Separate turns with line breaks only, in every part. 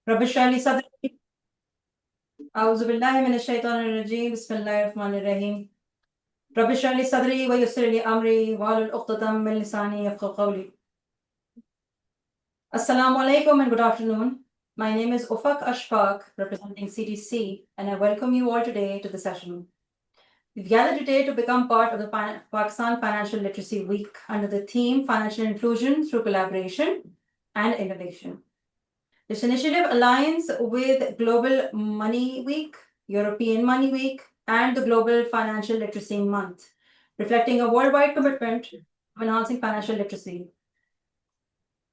रब्बिश इश्रह ली सदरी अऊज़ु बिल्लाहि मिनश शैतानिर रजीम बिस्मिल्लाहिर रहमानिर रहीम रब्बिश इश्रह ली सदरी व यस्सिर ली अमरी वहलुल उक़्दतम मिन लिसानी यफ़क़हू क़ौली। Assalamu alaikum and good afternoon. My name is Ufaq Ashfaq, representing CDC, and I welcome you all today to the session. We've gathered today to become part of the Pakistan Financial Literacy Week under the theme Financial Inclusion through Collaboration and Innovation. This initiative aligns with Global Money Week, European Money Week, and the Global Financial Literacy Month, reflecting a worldwide commitment to enhancing financial literacy.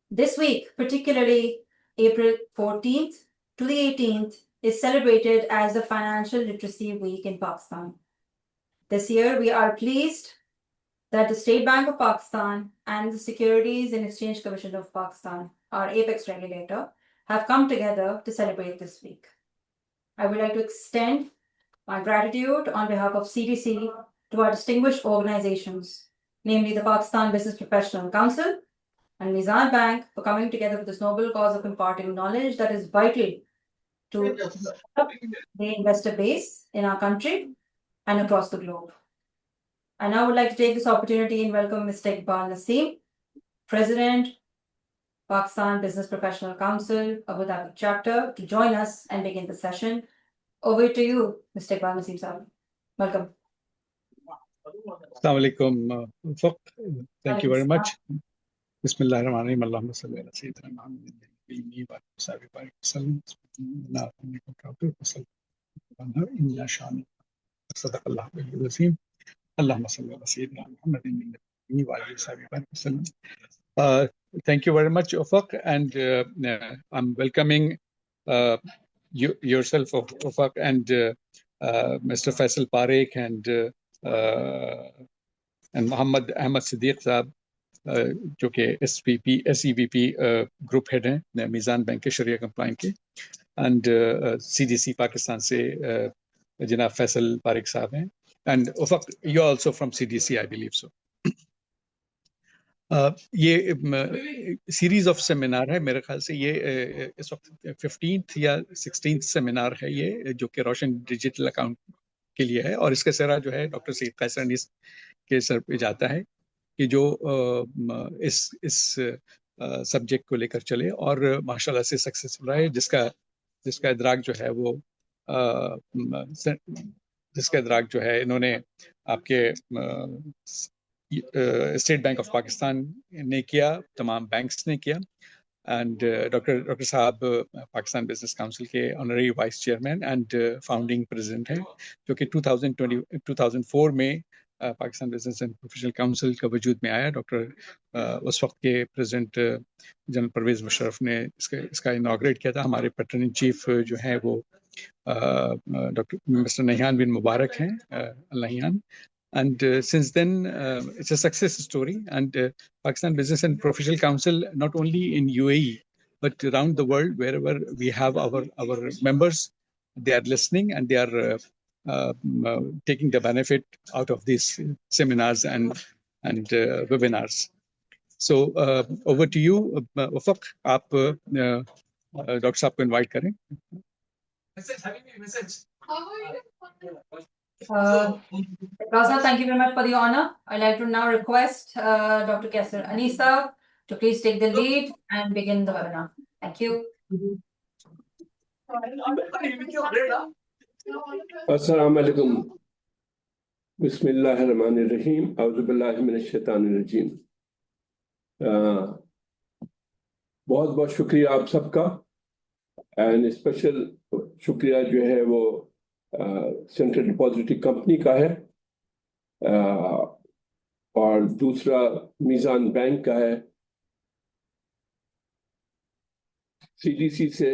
This week, particularly April 14th to the 18th, is celebrated as the Financial Literacy Week in Pakistan. This year, we are pleased that the State Bank of Pakistan and the Securities and Exchange Commission of Pakistan, our apex regulator, have come together to celebrate this week. I would like to extend my gratitude on behalf of CDC to our distinguished organizations, namely the Pakistan Business Professional Council and Mizan Bank, for coming together with this noble cause of imparting knowledge that is vital to the investor base in our country and across the globe. I now would like to take this opportunity and welcome Mr. Iqbal Naseem, President, Pakistan Business Professional Council, Abu Dhabi chapter, to join us and begin the session. Over to you, Mr. Iqbal Naseem Sahib. Welcome.
Assalamu alaikum, Ufaq. Thank you very much. Bismillahirrahmanirrahim. Allahumma salli ala Sayyidina Muhammadin wa ala alihi wa sallam. Inna shani sadaqallahu bil azim. Allahumma salli ala Sayyidina Muhammadin wa ala alihi wa sallam. Thank you very much, Ufaq, and I'm welcoming yourself, Ufaq, and Mr. Faisal Parekh and Muhammad Ahmad Siddiq Saab, जो कि SEVP group head हैं Meezan bank के शरिया compliant के, and CDC Pakistan से जनाब फैसल पारिक साहब हैं, and Ufaq you also from CDC I believe so. ये सीरीज ऑफ सेमिनार है, मेरे ख्याल से ये इस वक्त 15th या 16th सेमिनार है ये, जो कि रोशन डिजिटल अकाउंट के लिए है, और इसका सिरा जो है डॉक्टर सईद कैसर अनीस के सर पे जाता है कि जो इस सब्जेक्ट को लेकर चले और माशाल्लाह से सक्सेसफुल रहे, जिसका इदराक जो है वो जिसका इदराक जो है इन्होंने आपके स्टेट बैंक ऑफ पाकिस्तान ने किया, तमाम बैंक्स ने किया, एंड डॉक्टर साहब पाकिस्तान बिजनेस काउंसिल के honorary vice chairman and founding president हैं, जो कि 2004 में Pakistan business and professional council का वजूद में आया. डॉक्टर उस वक्त के प्रेसिडेंट जनरल परवेज़ मुशर्रफ ने इसका इनॉग्रेट किया था. हमारे पैटर्न इन चीफ जो हैं वो डॉक्टर मिस्टर नहियान बिन मुबारक हैं, Nahyan. And since then, it's a success story. And Pakistan Business and Professional Council, not only in UAE, but around the world, wherever we have our members, they are listening and they are taking the benefit out of these seminars and webinars. So over to you, Ufaq. आप doctor साहब को invite करें.
Raza, thank you very much for the honor. I'd like to now request Dr. Kaisar Anisa to please take the lead and begin the webinar. Thank you.
Assalamu alaikum. Bismillahirrahmanirrahim. A'udhu billahi minash shaitanir rajim. बहुत बहुत शुक्रिया आप सबका, and special शुक्रिया जो है वो central depository company का है, और दूसरा मीज़ान बैंक का है. CDC से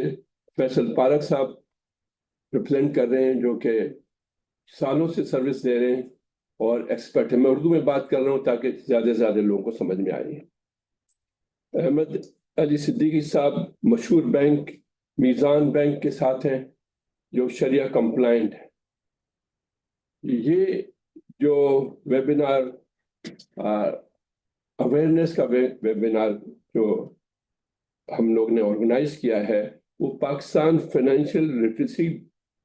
फैसल पारक साहब रिप्रेजेंट कर रहे हैं, जो कि सालों से सर्विस दे रहे हैं और एक्सपर्ट है. मैं उर्दू में बात कर रहा हूँ ताकि ज़्यादा से ज़्यादा लोगों को समझ में आए. अहमद अली सिद्दीकी साहब मशहूर बैंक मीज़ान बैंक के साथ हैं, जो शरिया कंप्लाइंट है. ये जो वेबिनार अवेयरनेस का वेबिनार जो हम लोग ने ऑर्गेनाइज किया है, वो पाकिस्तान फाइनेंशियल लिटरेसी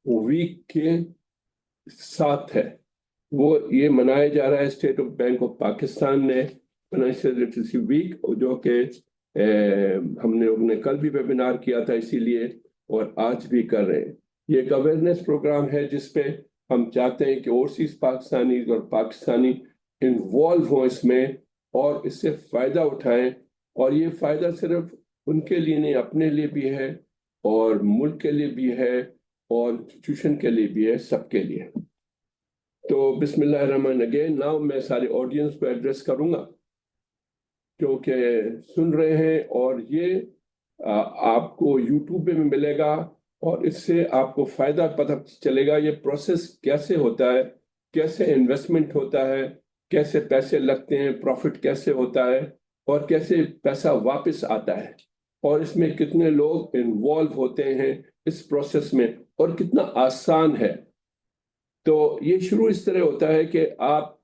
वीक के साथ है। वो ये मनाया जा रहा है, state of bank of Pakistan ने फाइनेंशियल लिटरेसी वीक, जो कि हमने लोगों ने कल भी वेबिनार किया था इसीलिए, और आज भी कर रहे हैं। ये एक अवेयरनेस प्रोग्राम है जिसपे हम चाहते हैं कि ओवरसीज पाकिस्तानी और पाकिस्तानी इन्वॉल्व हों इसमें और इससे फायदा उठाएं। और ये फायदा सिर्फ उनके लिए नहीं, अपने लिए भी है और मुल्क के लिए भी है और इंस्टीट्यूशन के लिए भी है, सबके लिए। तो बिस्मिल्लाह रहमान अगेन। नाउ मैं सारे ऑडियंस को एड्रेस करूंगा जो कि सुन रहे हैं, और ये आपको यूट्यूब पे मिलेगा और इससे आपको फायदा पता चलेगा ये प्रोसेस कैसे होता है, कैसे इन्वेस्टमेंट होता है, कैसे पैसे लगते हैं, प्रॉफिट कैसे होता है और कैसे पैसा वापस आता है, और इसमें कितने लोग इन्वॉल्व होते हैं इस प्रोसेस में और कितना आसान है। तो ये शुरू इस तरह होता है कि आप,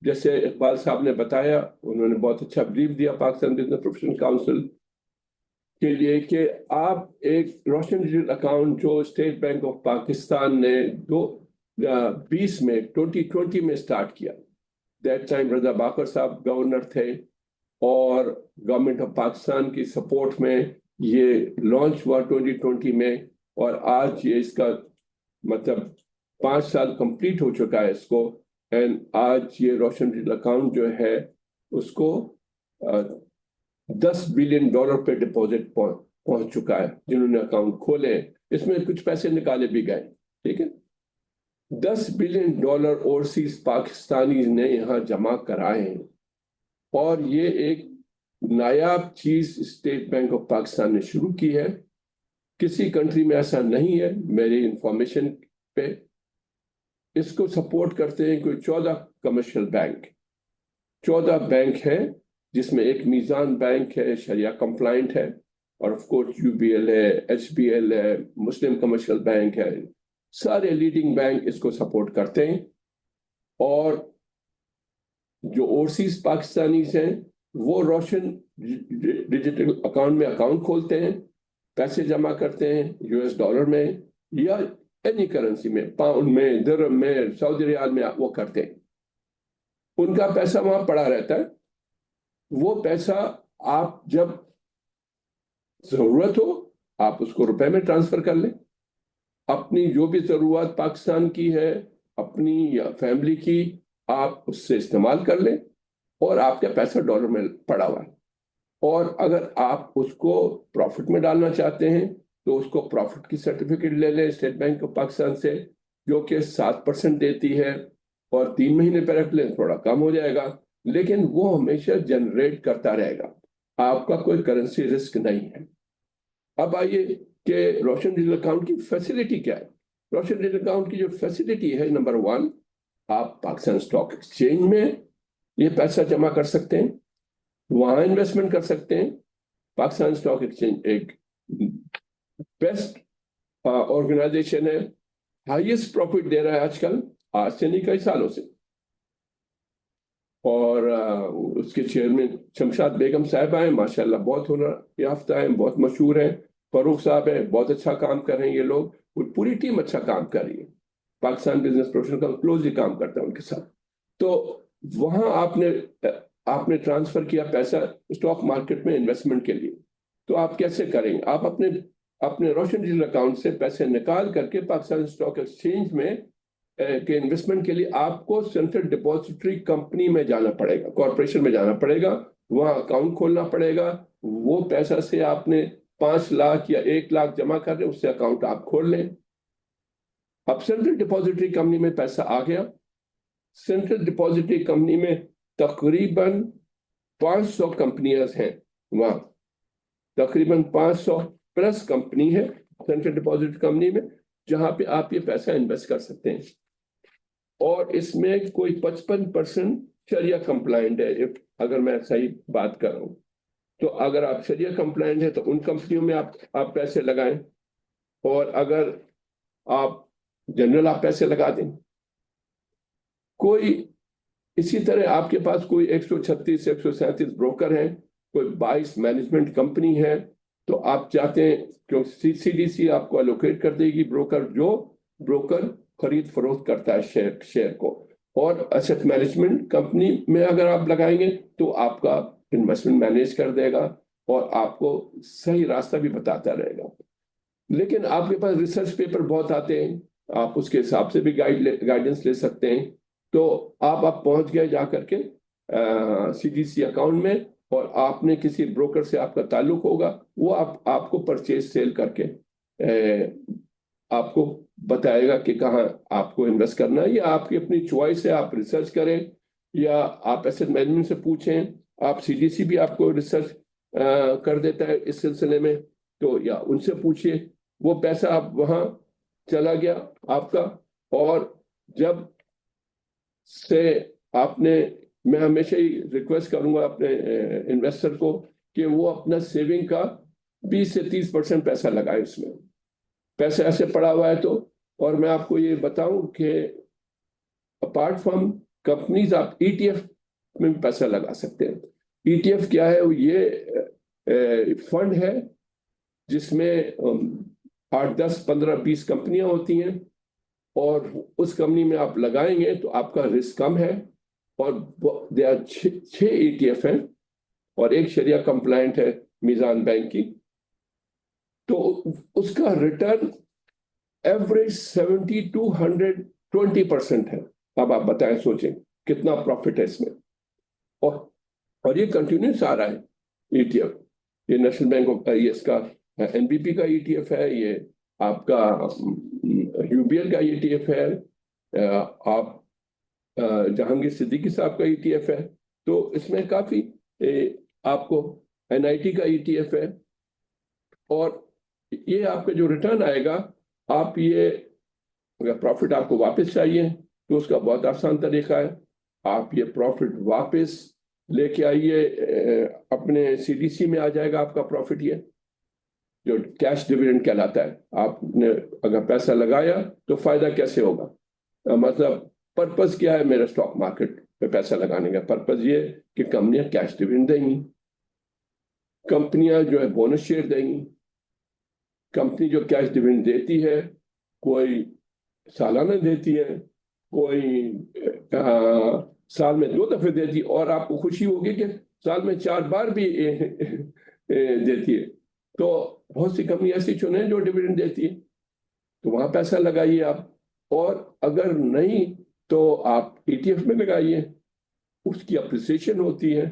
जैसे इकबाल साहब ने बताया, उन्होंने बहुत अच्छा ब्रीफ दिया पाकिस्तान बिजनेस प्रोफेशनल काउंसिल के लिए, कि आप एक रोशन डिजिटल अकाउंट जो स्टेट बैंक ऑफ पाकिस्तान ने 2020 में 2020 में स्टार्ट किया, दैट टाइम रजा बाकर साहब गवर्नर थे और गवर्नमेंट ऑफ पाकिस्तान की सपोर्ट में ये लॉन्च हुआ 2020 में, और आज ये इसका मतलब 5 साल कंप्लीट हो चुका है इसको। एंड आज ये रोशन डिजिटल अकाउंट जो है उसको $10 बिलियन पे डिपॉजिट पहुंच चुका है जिन्होंने अकाउंट खोले। इसमें कुछ पैसे निकाले भी गए, ठीक है। $10 बिलियन ओवरसीज पाकिस्तानी ने यहाँ जमा कराए हैं, और ये एक नायाब चीज स्टेट बैंक ऑफ पाकिस्तान ने शुरू की है। किसी कंट्री में ऐसा नहीं है मेरी इंफॉर्मेशन पे। इसको सपोर्ट करते हैं कोई 14 कमर्शियल बैंक, 14 बैंक है, जिसमें एक मीज़ान बैंक है, शरिया कंप्लाइंट है, और ऑफ कोर्स यूबीएल है, एचबीएल है, मुस्लिम कमर्शियल बैंक है। सारे लीडिंग बैंक इसको सपोर्ट करते हैं। और जो ओवरसीज पाकिस्तानीज हैं वो रोशन डिजिटल अकाउंट में अकाउंट खोलते हैं, पैसे जमा करते हैं यूएस डॉलर में या एनी करेंसी में, पाउंड में, दिरहम में, सऊदी रियाल में, वो करते हैं। उनका पैसा वहां पड़ा रहता है। वो पैसा आप जब जरूरत हो आप उसको रुपए में ट्रांसफर कर लें। अपनी जो भी जरूरत पाकिस्तान की है, अपनी या फैमिली की, आप उससे इस्तेमाल कर लें, और आपका पैसा डॉलर में पड़ा हुआ है। और अगर आप उसको प्रॉफिट में डालना चाहते हैं तो उसको प्रॉफिट की सर्टिफिकेट ले लें स्टेट बैंक ऑफ पाकिस्तान से, जो कि 7% देती है, और 3 महीने पर रख लें, थोड़ा कम हो जाएगा, लेकिन वो हमेशा जनरेट करता रहेगा, आपका कोई करेंसी रिस्क नहीं है। अब आइए कि रोशन डिजिटल अकाउंट की फैसिलिटी क्या है। रोशन डिजिटल अकाउंट की जो फैसिलिटी है, नंबर 1, आप पाकिस्तान स्टॉक एक्सचेंज में ये पैसा जमा कर सकते हैं, वहां इन्वेस्टमेंट कर सकते हैं। पाकिस्तान स्टॉक एक्सचेंज एक बेस्ट ऑर्गेनाइजेशन है, हाईएस्ट प्रॉफिट दे रहा है आजकल, आज से नहीं कई सालों से। और उसके चेयरमैन शमशाद बेगम साहिबा हैं, माशाल्लाह बहुत हुनर याफ्ता हैं, बहुत मशहूर हैं। फारूक साहब है, बहुत अच्छा काम कर रहे हैं ये लोग, पूरी टीम अच्छा काम कर रही है। पाकिस्तान बिजनेस प्रोफेशनल का क्लोजली काम करता है उनके साथ। तो वहां आपने ट्रांसफर किया पैसा स्टॉक मार्केट में इन्वेस्टमेंट के लिए, तो आप कैसे करेंगे? आप अपने रोशन डिजिटल अकाउंट से पैसे निकाल करके पाकिस्तान स्टॉक एक्सचेंज में के इन्वेस्टमेंट के लिए आपको सेंट्रल डिपॉजिटरी कंपनी में जाना पड़ेगा, कॉर्पोरेशन में जाना पड़ेगा, वहां अकाउंट खोलना पड़ेगा। वो पैसा से आपने 5 लाख या 1 लाख जमा कर रहे, उससे अकाउंट आप खोल लें। अब सेंट्रल डिपॉजिटरी कंपनी में पैसा आ गया। सेंट्रल डिपॉजिटरी कंपनी में तकरीबन 500 कंपनियां हैं, वहां तकरीबन 500 प्लस कंपनी है सेंट्रल डिपॉजिट कंपनी में, जहां पे आप ये पैसा इन्वेस्ट कर सकते हैं। और इसमें कोई 55% शरिया कंप्लाइंट है, अगर मैं सही बात कर रहा हूं। तो अगर आप शरिया कंप्लाइंट है तो उन कंपनियों में आप पैसे लगाएं, और अगर आप जनरल आप पैसे लगा दें। कोई इसी तरह आपके पास कोई 136 137 ब्रोकर हैं, कोई 22 मैनेजमेंट कंपनी है, तो आप चाहते हैं क्योंकि CDC आपको अलोकेट कर देगी ब्रोकर खरीद फरोख्त करता है शेयर को, और एसेट मैनेजमेंट कंपनी में अगर आप लगाएंगे तो आपका इन्वेस्टमेंट मैनेज कर देगा और आपको सही रास्ता भी बताता रहेगा। लेकिन आपके पास रिसर्च पेपर बहुत आते हैं, आप उसके हिसाब से भी गाइडेंस ले सकते हैं। तो आप पहुंच गए जा करके CDC अकाउंट में, और आपने किसी ब्रोकर से आपका ताल्लुक होगा, वो आपको परचेज सेल करके आपको बताएगा कि कहाँ आपको इन्वेस्ट करना है, या आपकी अपनी चॉइस है, आप रिसर्च करें या आप एसेट मैनेजमेंट से पूछें। आप CDC भी आपको रिसर्च कर देता है इस सिलसिले में, तो या उनसे पूछिए। वो पैसा आप वहां चला गया आपका, और जब से आपने, मैं हमेशा ही रिक्वेस्ट करूंगा अपने इन्वेस्टर को कि वो अपना सेविंग का 20 से 30% पैसा लगाए उसमें, पैसा ऐसे पड़ा हुआ है तो। और मैं आपको ये बताऊं कि अपार्ट फ्रॉम कंपनीज आप ETF में भी पैसा लगा सकते हैं। ETF क्या है? ये फंड है जिसमें 8, 10, 15, 20 कंपनियां होती हैं, और उस कंपनी में आप लगाएंगे तो आपका रिस्क कम है। और दे आर 6 ETF हैं, और एक शरिया कंप्लायंट है मीजान बैंक की। तो उसका रिटर्न एवरेज 70 to 120% है। अब आप बताएं, सोचें कितना प्रॉफिट है इसमें। और ये कंटिन्यूस आ रहा है ETF। ये नेशनल बैंक ऑफ, ये इसका NBP का ETF है, ये आपका UBL का ETF है, आप जहांगीर सिद्दीकी साहब का ETF है। तो इसमें काफी आपको NIT का ETF है। और ये आपका जो रिटर्न आएगा, आप ये अगर प्रॉफिट आपको वापस चाहिए तो उसका बहुत आसान तरीका है, आप ये प्रॉफिट वापस लेके आइए, अपने CDC में आ जाएगा आपका प्रॉफिट, ये जो कैश डिविडेंड कहलाता है। आपने अगर पैसा लगाया तो फायदा कैसे होगा, मतलब पर्पस क्या है मेरे स्टॉक मार्केट में पैसा लगाने का? पर्पस ये कि कंपनियां कैश डिविडेंड देंगी, कंपनियां जो है बोनस शेयर देंगी। कंपनी जो कैश डिविडेंड देती है, कोई सालाना देती है, कोई साल में 2 दफे देती है, और आपको खुशी होगी कि साल में 4 बार भी देती है। तो बहुत सी कंपनी ऐसी चुने जो डिविडेंड देती है, तो वहां पैसा लगाइए आप। और अगर नहीं तो आप ETF में लगाइए, उसकी अप्रिसिएशन होती है,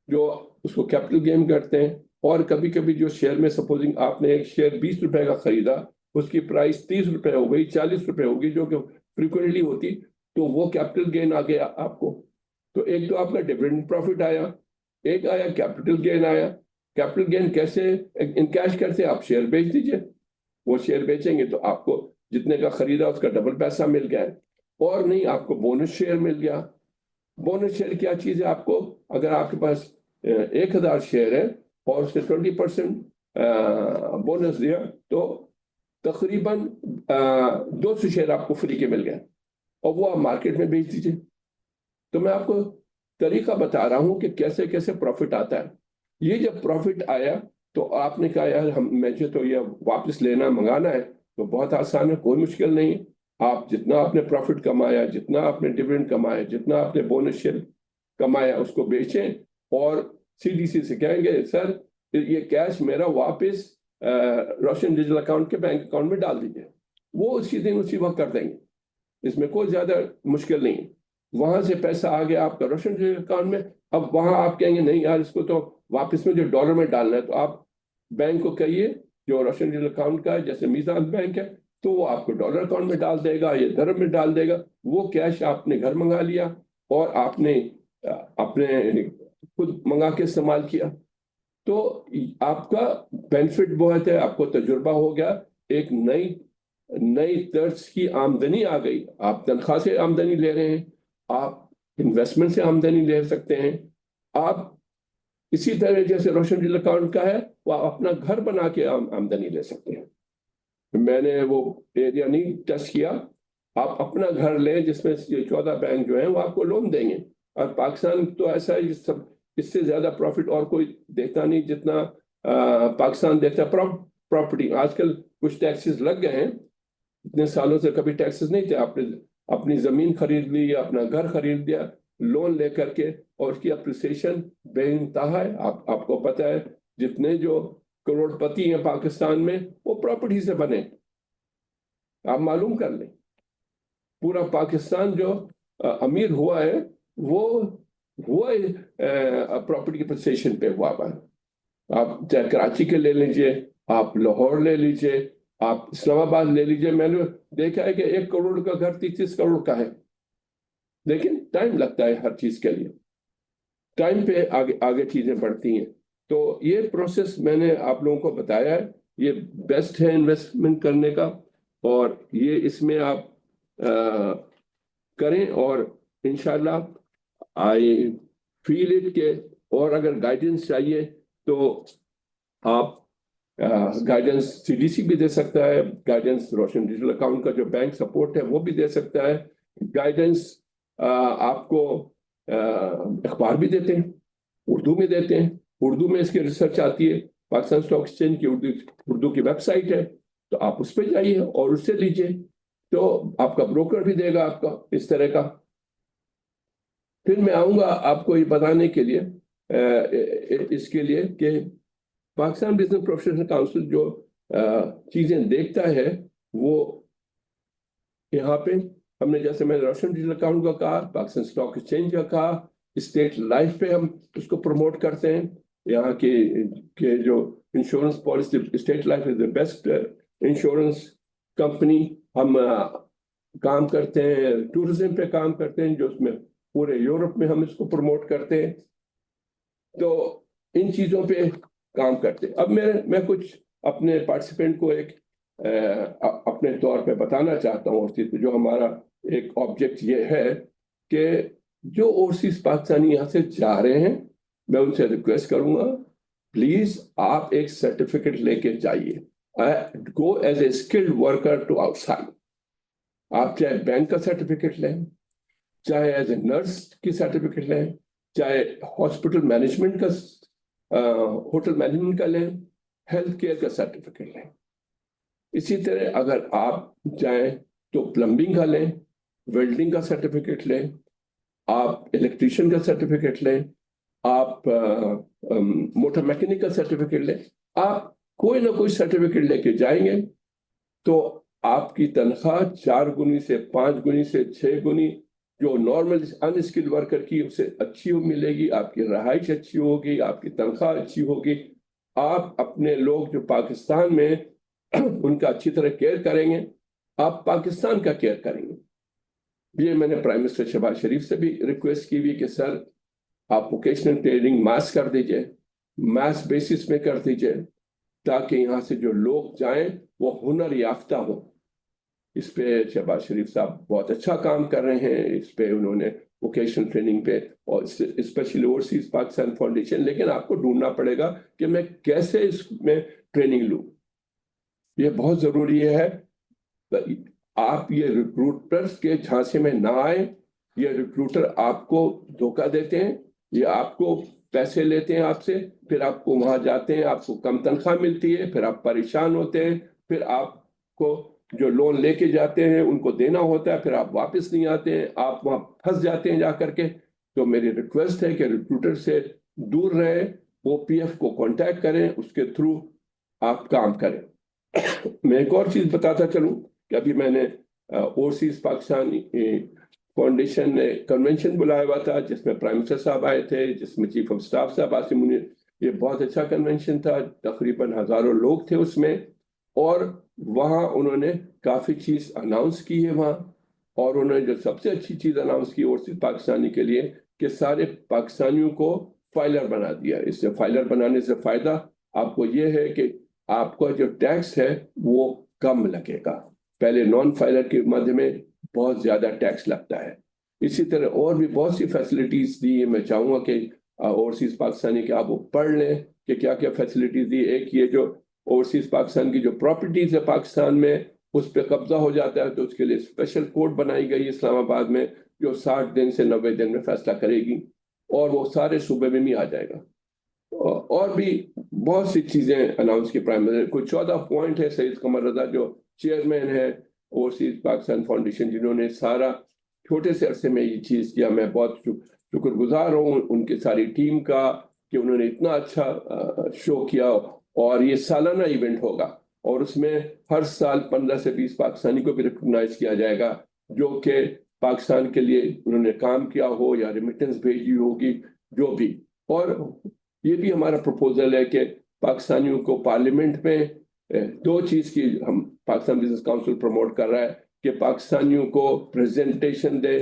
जो उसको कैपिटल गेन करते हैं। और कभी कभी जो शेयर में, सपोजिंग आपने एक शेयर 20 रुपए का खरीदा, उसकी प्राइस 30 रुपए हो गई, 40 रुपए होगी, जो कि फ्रिक्वेंटली होती, तो वो कैपिटल गेन आ गया आपको। तो एक तो आपका डिविडेंड प्रॉफिट आया, एक आया कैपिटल गेन आया। कैपिटल गेन कैसे इनकैश करते? आप शेयर बेच दीजिए, वो शेयर बेचेंगे तो आपको जितने का खरीदा उसका डबल पैसा मिल गया है। और नहीं, आपको बोनस शेयर मिल गया। बोनस शेयर क्या चीज है? आपको अगर आपके पास 1000 शेयर है और उसने 20% बोनस दिया, तो तकरीबन 200 शेयर आपको फ्री के मिल गए, और वो आप मार्केट में बेच दीजिए। तो मैं आपको तरीका बता रहा हूं कि कैसे कैसे प्रॉफिट आता है। ये जब प्रॉफिट आया तो आपने कहा यार मुझे तो ये वापस लेना, मंगाना है, तो बहुत आसान है, कोई मुश्किल नहीं। आप जितना आपने प्रॉफिट कमाया, जितना आपने डिविडेंड कमाया, जितना आपने बोनस शेयर कमाया, उसको बेचें और CDC से कहेंगे सर ये कैश मेरा वापस रोशन डिजिटल अकाउंट के बैंक अकाउंट में डाल दीजिए। वो उसी दिन उसी वक्त कर देंगे, इसमें कोई ज्यादा मुश्किल नहीं है। वहां से पैसा आ गया आपका रोशन डिजिटल अकाउंट में। अब वहां आप कहेंगे नहीं यार इसको तो वापस में जो डॉलर में डालना है, तो आप बैंक को कहिए जो रोशन डिजिटल अकाउंट का है, जैसे मीजान बैंक है, तो वो आपको डॉलर अकाउंट में डाल देगा या दरम में डाल देगा। वो कैश आपने घर मंगा लिया और आपने अपने खुद मंगा के इस्तेमाल किया, तो आपका बेनिफिट बहुत है, आपको तजुर्बा हो गया, एक नई तर्ज की आमदनी आ गई। आप तनख्वाह से आमदनी ले रहे हैं, आप इन्वेस्टमेंट से आमदनी ले सकते हैं। आप इसी तरह जैसे रोशन डिजिटल अकाउंट का है, वो आप अपना घर बना के आमदनी ले सकते हैं। मैंने वो एरिया नहीं टच किया, आप अपना घर लें जिसमें ये 14 बैंक जो है वो आपको लोन देंगे। और पाकिस्तान तो ऐसा है, सब इससे ज्यादा प्रॉफिट और कोई देता नहीं जितना पाकिस्तान देता है प्रॉपर्टी। आजकल कुछ टैक्सेस लग गए हैं, इतने सालों से कभी टैक्सेस नहीं थे। आपने अपनी जमीन खरीद ली, अपना घर खरीद लिया लोन लेकर के, और उसकी अप्रिसिएशन बेइंतहा है। आपको पता है जितने जो करोड़पति हैं पाकिस्तान में वो प्रॉपर्टी से बने। आप मालूम कर लें, पूरा पाकिस्तान जो अमीर हुआ है वो हुआ प्रॉपर्टी के अप्रिसिएशन पे हुआ है। आप चाहे कराची के ले लीजिए, आप लाहौर ले लीजिए, आप इस्लामाबाद ले लीजिए। मैंने देखा है कि 1 करोड़ का घर 30 करोड़ का है, लेकिन टाइम लगता है हर चीज के लिए। टाइम पे आगे आगे चीजें बढ़ती हैं। तो ये प्रोसेस मैंने आप लोगों को बताया है, ये बेस्ट है इन्वेस्टमेंट करने का, और ये इसमें आप करें, और इंशाल्लाह आई फील इट के। और अगर गाइडेंस चाहिए तो आप गाइडेंस सीडीसी भी दे सकता है, गाइडेंस रोशन डिजिटल अकाउंट का जो बैंक सपोर्ट है वो भी दे सकता है, गाइडेंस आपको अखबार भी देते हैं, उर्दू में देते हैं। उर्दू में इसकी रिसर्च आती है, पाकिस्तान स्टॉक एक्सचेंज की उर्दू की वेबसाइट है, तो आप उस पर जाइए और उससे लीजिए। तो आपका ब्रोकर भी देगा आपका इस तरह का। फिर मैं आऊंगा आपको ये बताने के लिए इसके लिए कि पाकिस्तान बिजनेस प्रोफेशनल काउंसिल जो चीजें देखता है वो यहाँ पे हमने, जैसे मैंने रोशन डिजिटल अकाउंट का कहा, पाकिस्तान स्टॉक एक्सचेंज का कहा, स्टेट लाइफ पे हम उसको प्रमोट करते हैं। यहाँ के जो insurance policy, state life is the best insurance company. हम काम करते हैं, टूरिज्म पे काम करते हैं, जो उसमें पूरे यूरोप में हम इसको प्रमोट करते हैं। तो इन चीजों पे काम करते हैं। अब मैं कुछ अपने पार्टिसिपेंट को एक अपने तौर पे बताना चाहता हूँ। जो हमारा एक ऑब्जेक्ट ये है कि जो ओवरसीज पाकिस्तानी यहाँ से जा रहे हैं, मैं उनसे रिक्वेस्ट करूंगा प्लीज आप एक सर्टिफिकेट लेके जाइए। Go as a skilled worker to outside. आप चाहे बैंक का सर्टिफिकेट लें, चाहे एज ए नर्स की सर्टिफिकेट लें, चाहे हॉस्पिटल मैनेजमेंट का, होटल मैनेजमेंट का लें, हेल्थ केयर का सर्टिफिकेट लें। इसी तरह अगर आप चाहें तो प्लम्बिंग का लें, वेल्डिंग का सर्टिफिकेट लें, आप इलेक्ट्रिशियन का सर्टिफिकेट लें, आप मोटर मैकेनिक का सर्टिफिकेट लें। आप कोई ना कोई सर्टिफिकेट लेके जाएंगे तो आपकी तनख्वाह 4 गुनी से 5 गुनी से 6 गुनी जो नॉर्मल अनस्किल्ड वर्कर की उससे अच्छी मिलेगी। आपकी रहाइश अच्छी होगी, आपकी तनख्वाह अच्छी होगी। आप अपने लोग जो पाकिस्तान में उनका अच्छी तरह केयर करेंगे, आप पाकिस्तान का केयर करेंगे। ये मैंने प्राइम मिनिस्टर शहबाज शरीफ से भी रिक्वेस्ट की हुई कि सर आप वोकेशनल ट्रेनिंग मास कर दीजिए, मास बेसिस में कर दीजिए, ताकि यहाँ से जो लोग जाएं वो हुनर याफ्ता हो। इस पे शहबाज शरीफ साहब बहुत अच्छा काम कर रहे हैं। इस पे उन्होंने वोकेशनल ट्रेनिंग पे, और स्पेशली ओवरसीज पाकिस्तान फाउंडेशन, लेकिन आपको ढूंढना पड़ेगा कि मैं कैसे इसमें ट्रेनिंग लूँ। ये बहुत जरूरी है। आप ये रिक्रूटर्स के झांसे में ना आए। ये रिक्रूटर आपको धोखा देते हैं, ये आपको पैसे लेते हैं आपसे, फिर आपको वहां जाते हैं, आपको कम तनख्वाह मिलती है, फिर आप परेशान होते हैं, फिर आपको जो लोन लेके जाते हैं उनको देना होता है, फिर आप वापस नहीं आते हैं, आप वहां फंस जाते हैं जा करके। तो मेरी रिक्वेस्ट है कि रिक्रूटर से दूर रहे, ओपीएफ को कांटेक्ट करें, उसके थ्रू आप काम करें। मैं एक और चीज बताता चलूं कि अभी मैंने ओवरसीज पाकिस्तान फाउंडेशन ने कन्वेंशन बुलाया हुआ था, जिसमें प्राइम मिनिस्टर साहब आए थे, जिसमें चीफ ऑफ स्टाफ साहब आसिम मुनीर। ये बहुत अच्छा कन्वेंशन था, तकरीबन हजारों लोग थे उसमें, और वहाँ उन्होंने काफी चीज अनाउंस की है वहाँ। और उन्होंने जो सबसे अच्छी चीज अनाउंस की ओवरसीज पाकिस्तानी के लिए कि सारे पाकिस्तानियों को फाइलर बना दिया। इससे फाइलर बनाने से फायदा आपको ये है कि आपका जो टैक्स है वो कम लगेगा। पहले नॉन फाइलर के माध्यम में बहुत ज्यादा टैक्स लगता है। इसी तरह और भी बहुत सी फैसिलिटीज दी है। मैं चाहूंगा कि ओवरसीज पाकिस्तानी के आप वो पढ़ लें कि क्या क्या फैसिलिटीज दी। एक ये जो ओवरसीज पाकिस्तान की जो प्रॉपर्टीज है पाकिस्तान में, उस पर कब्जा हो जाता है तो उसके लिए स्पेशल कोर्ट बनाई गई इस्लामाबाद में, जो 60 दिन से 90 दिन में फैसला करेगी, और वो सारे सूबे में भी आ जाएगा। और भी बहुत सी चीजें अनाउंस की प्राइम मिनिस्टर। कुछ 14 पॉइंट है सईद कमर रजा जो चेयरमैन है ओवरसीज पाकिस्तान फाउंडेशन, जिन्होंने सारा छोटे से अरसे में ये चीज किया। मैं बहुत शुक्रगुजार हूँ उनकी सारी टीम का कि उन्होंने इतना अच्छा शो किया। और ये सालाना इवेंट होगा और उसमें हर साल 15 से 20 पाकिस्तानी को भी रिकॉग्नाइज किया जाएगा जो कि पाकिस्तान के लिए उन्होंने काम किया हो या रेमिटेंस भेजी होगी, जो भी। और ये भी हमारा प्रपोजल है कि पाकिस्तानियों को पार्लियामेंट में दो चीज की हम पाकिस्तान बिजनेस काउंसिल प्रमोट कर रहा है कि पाकिस्तानियों को प्रेजेंटेशन दे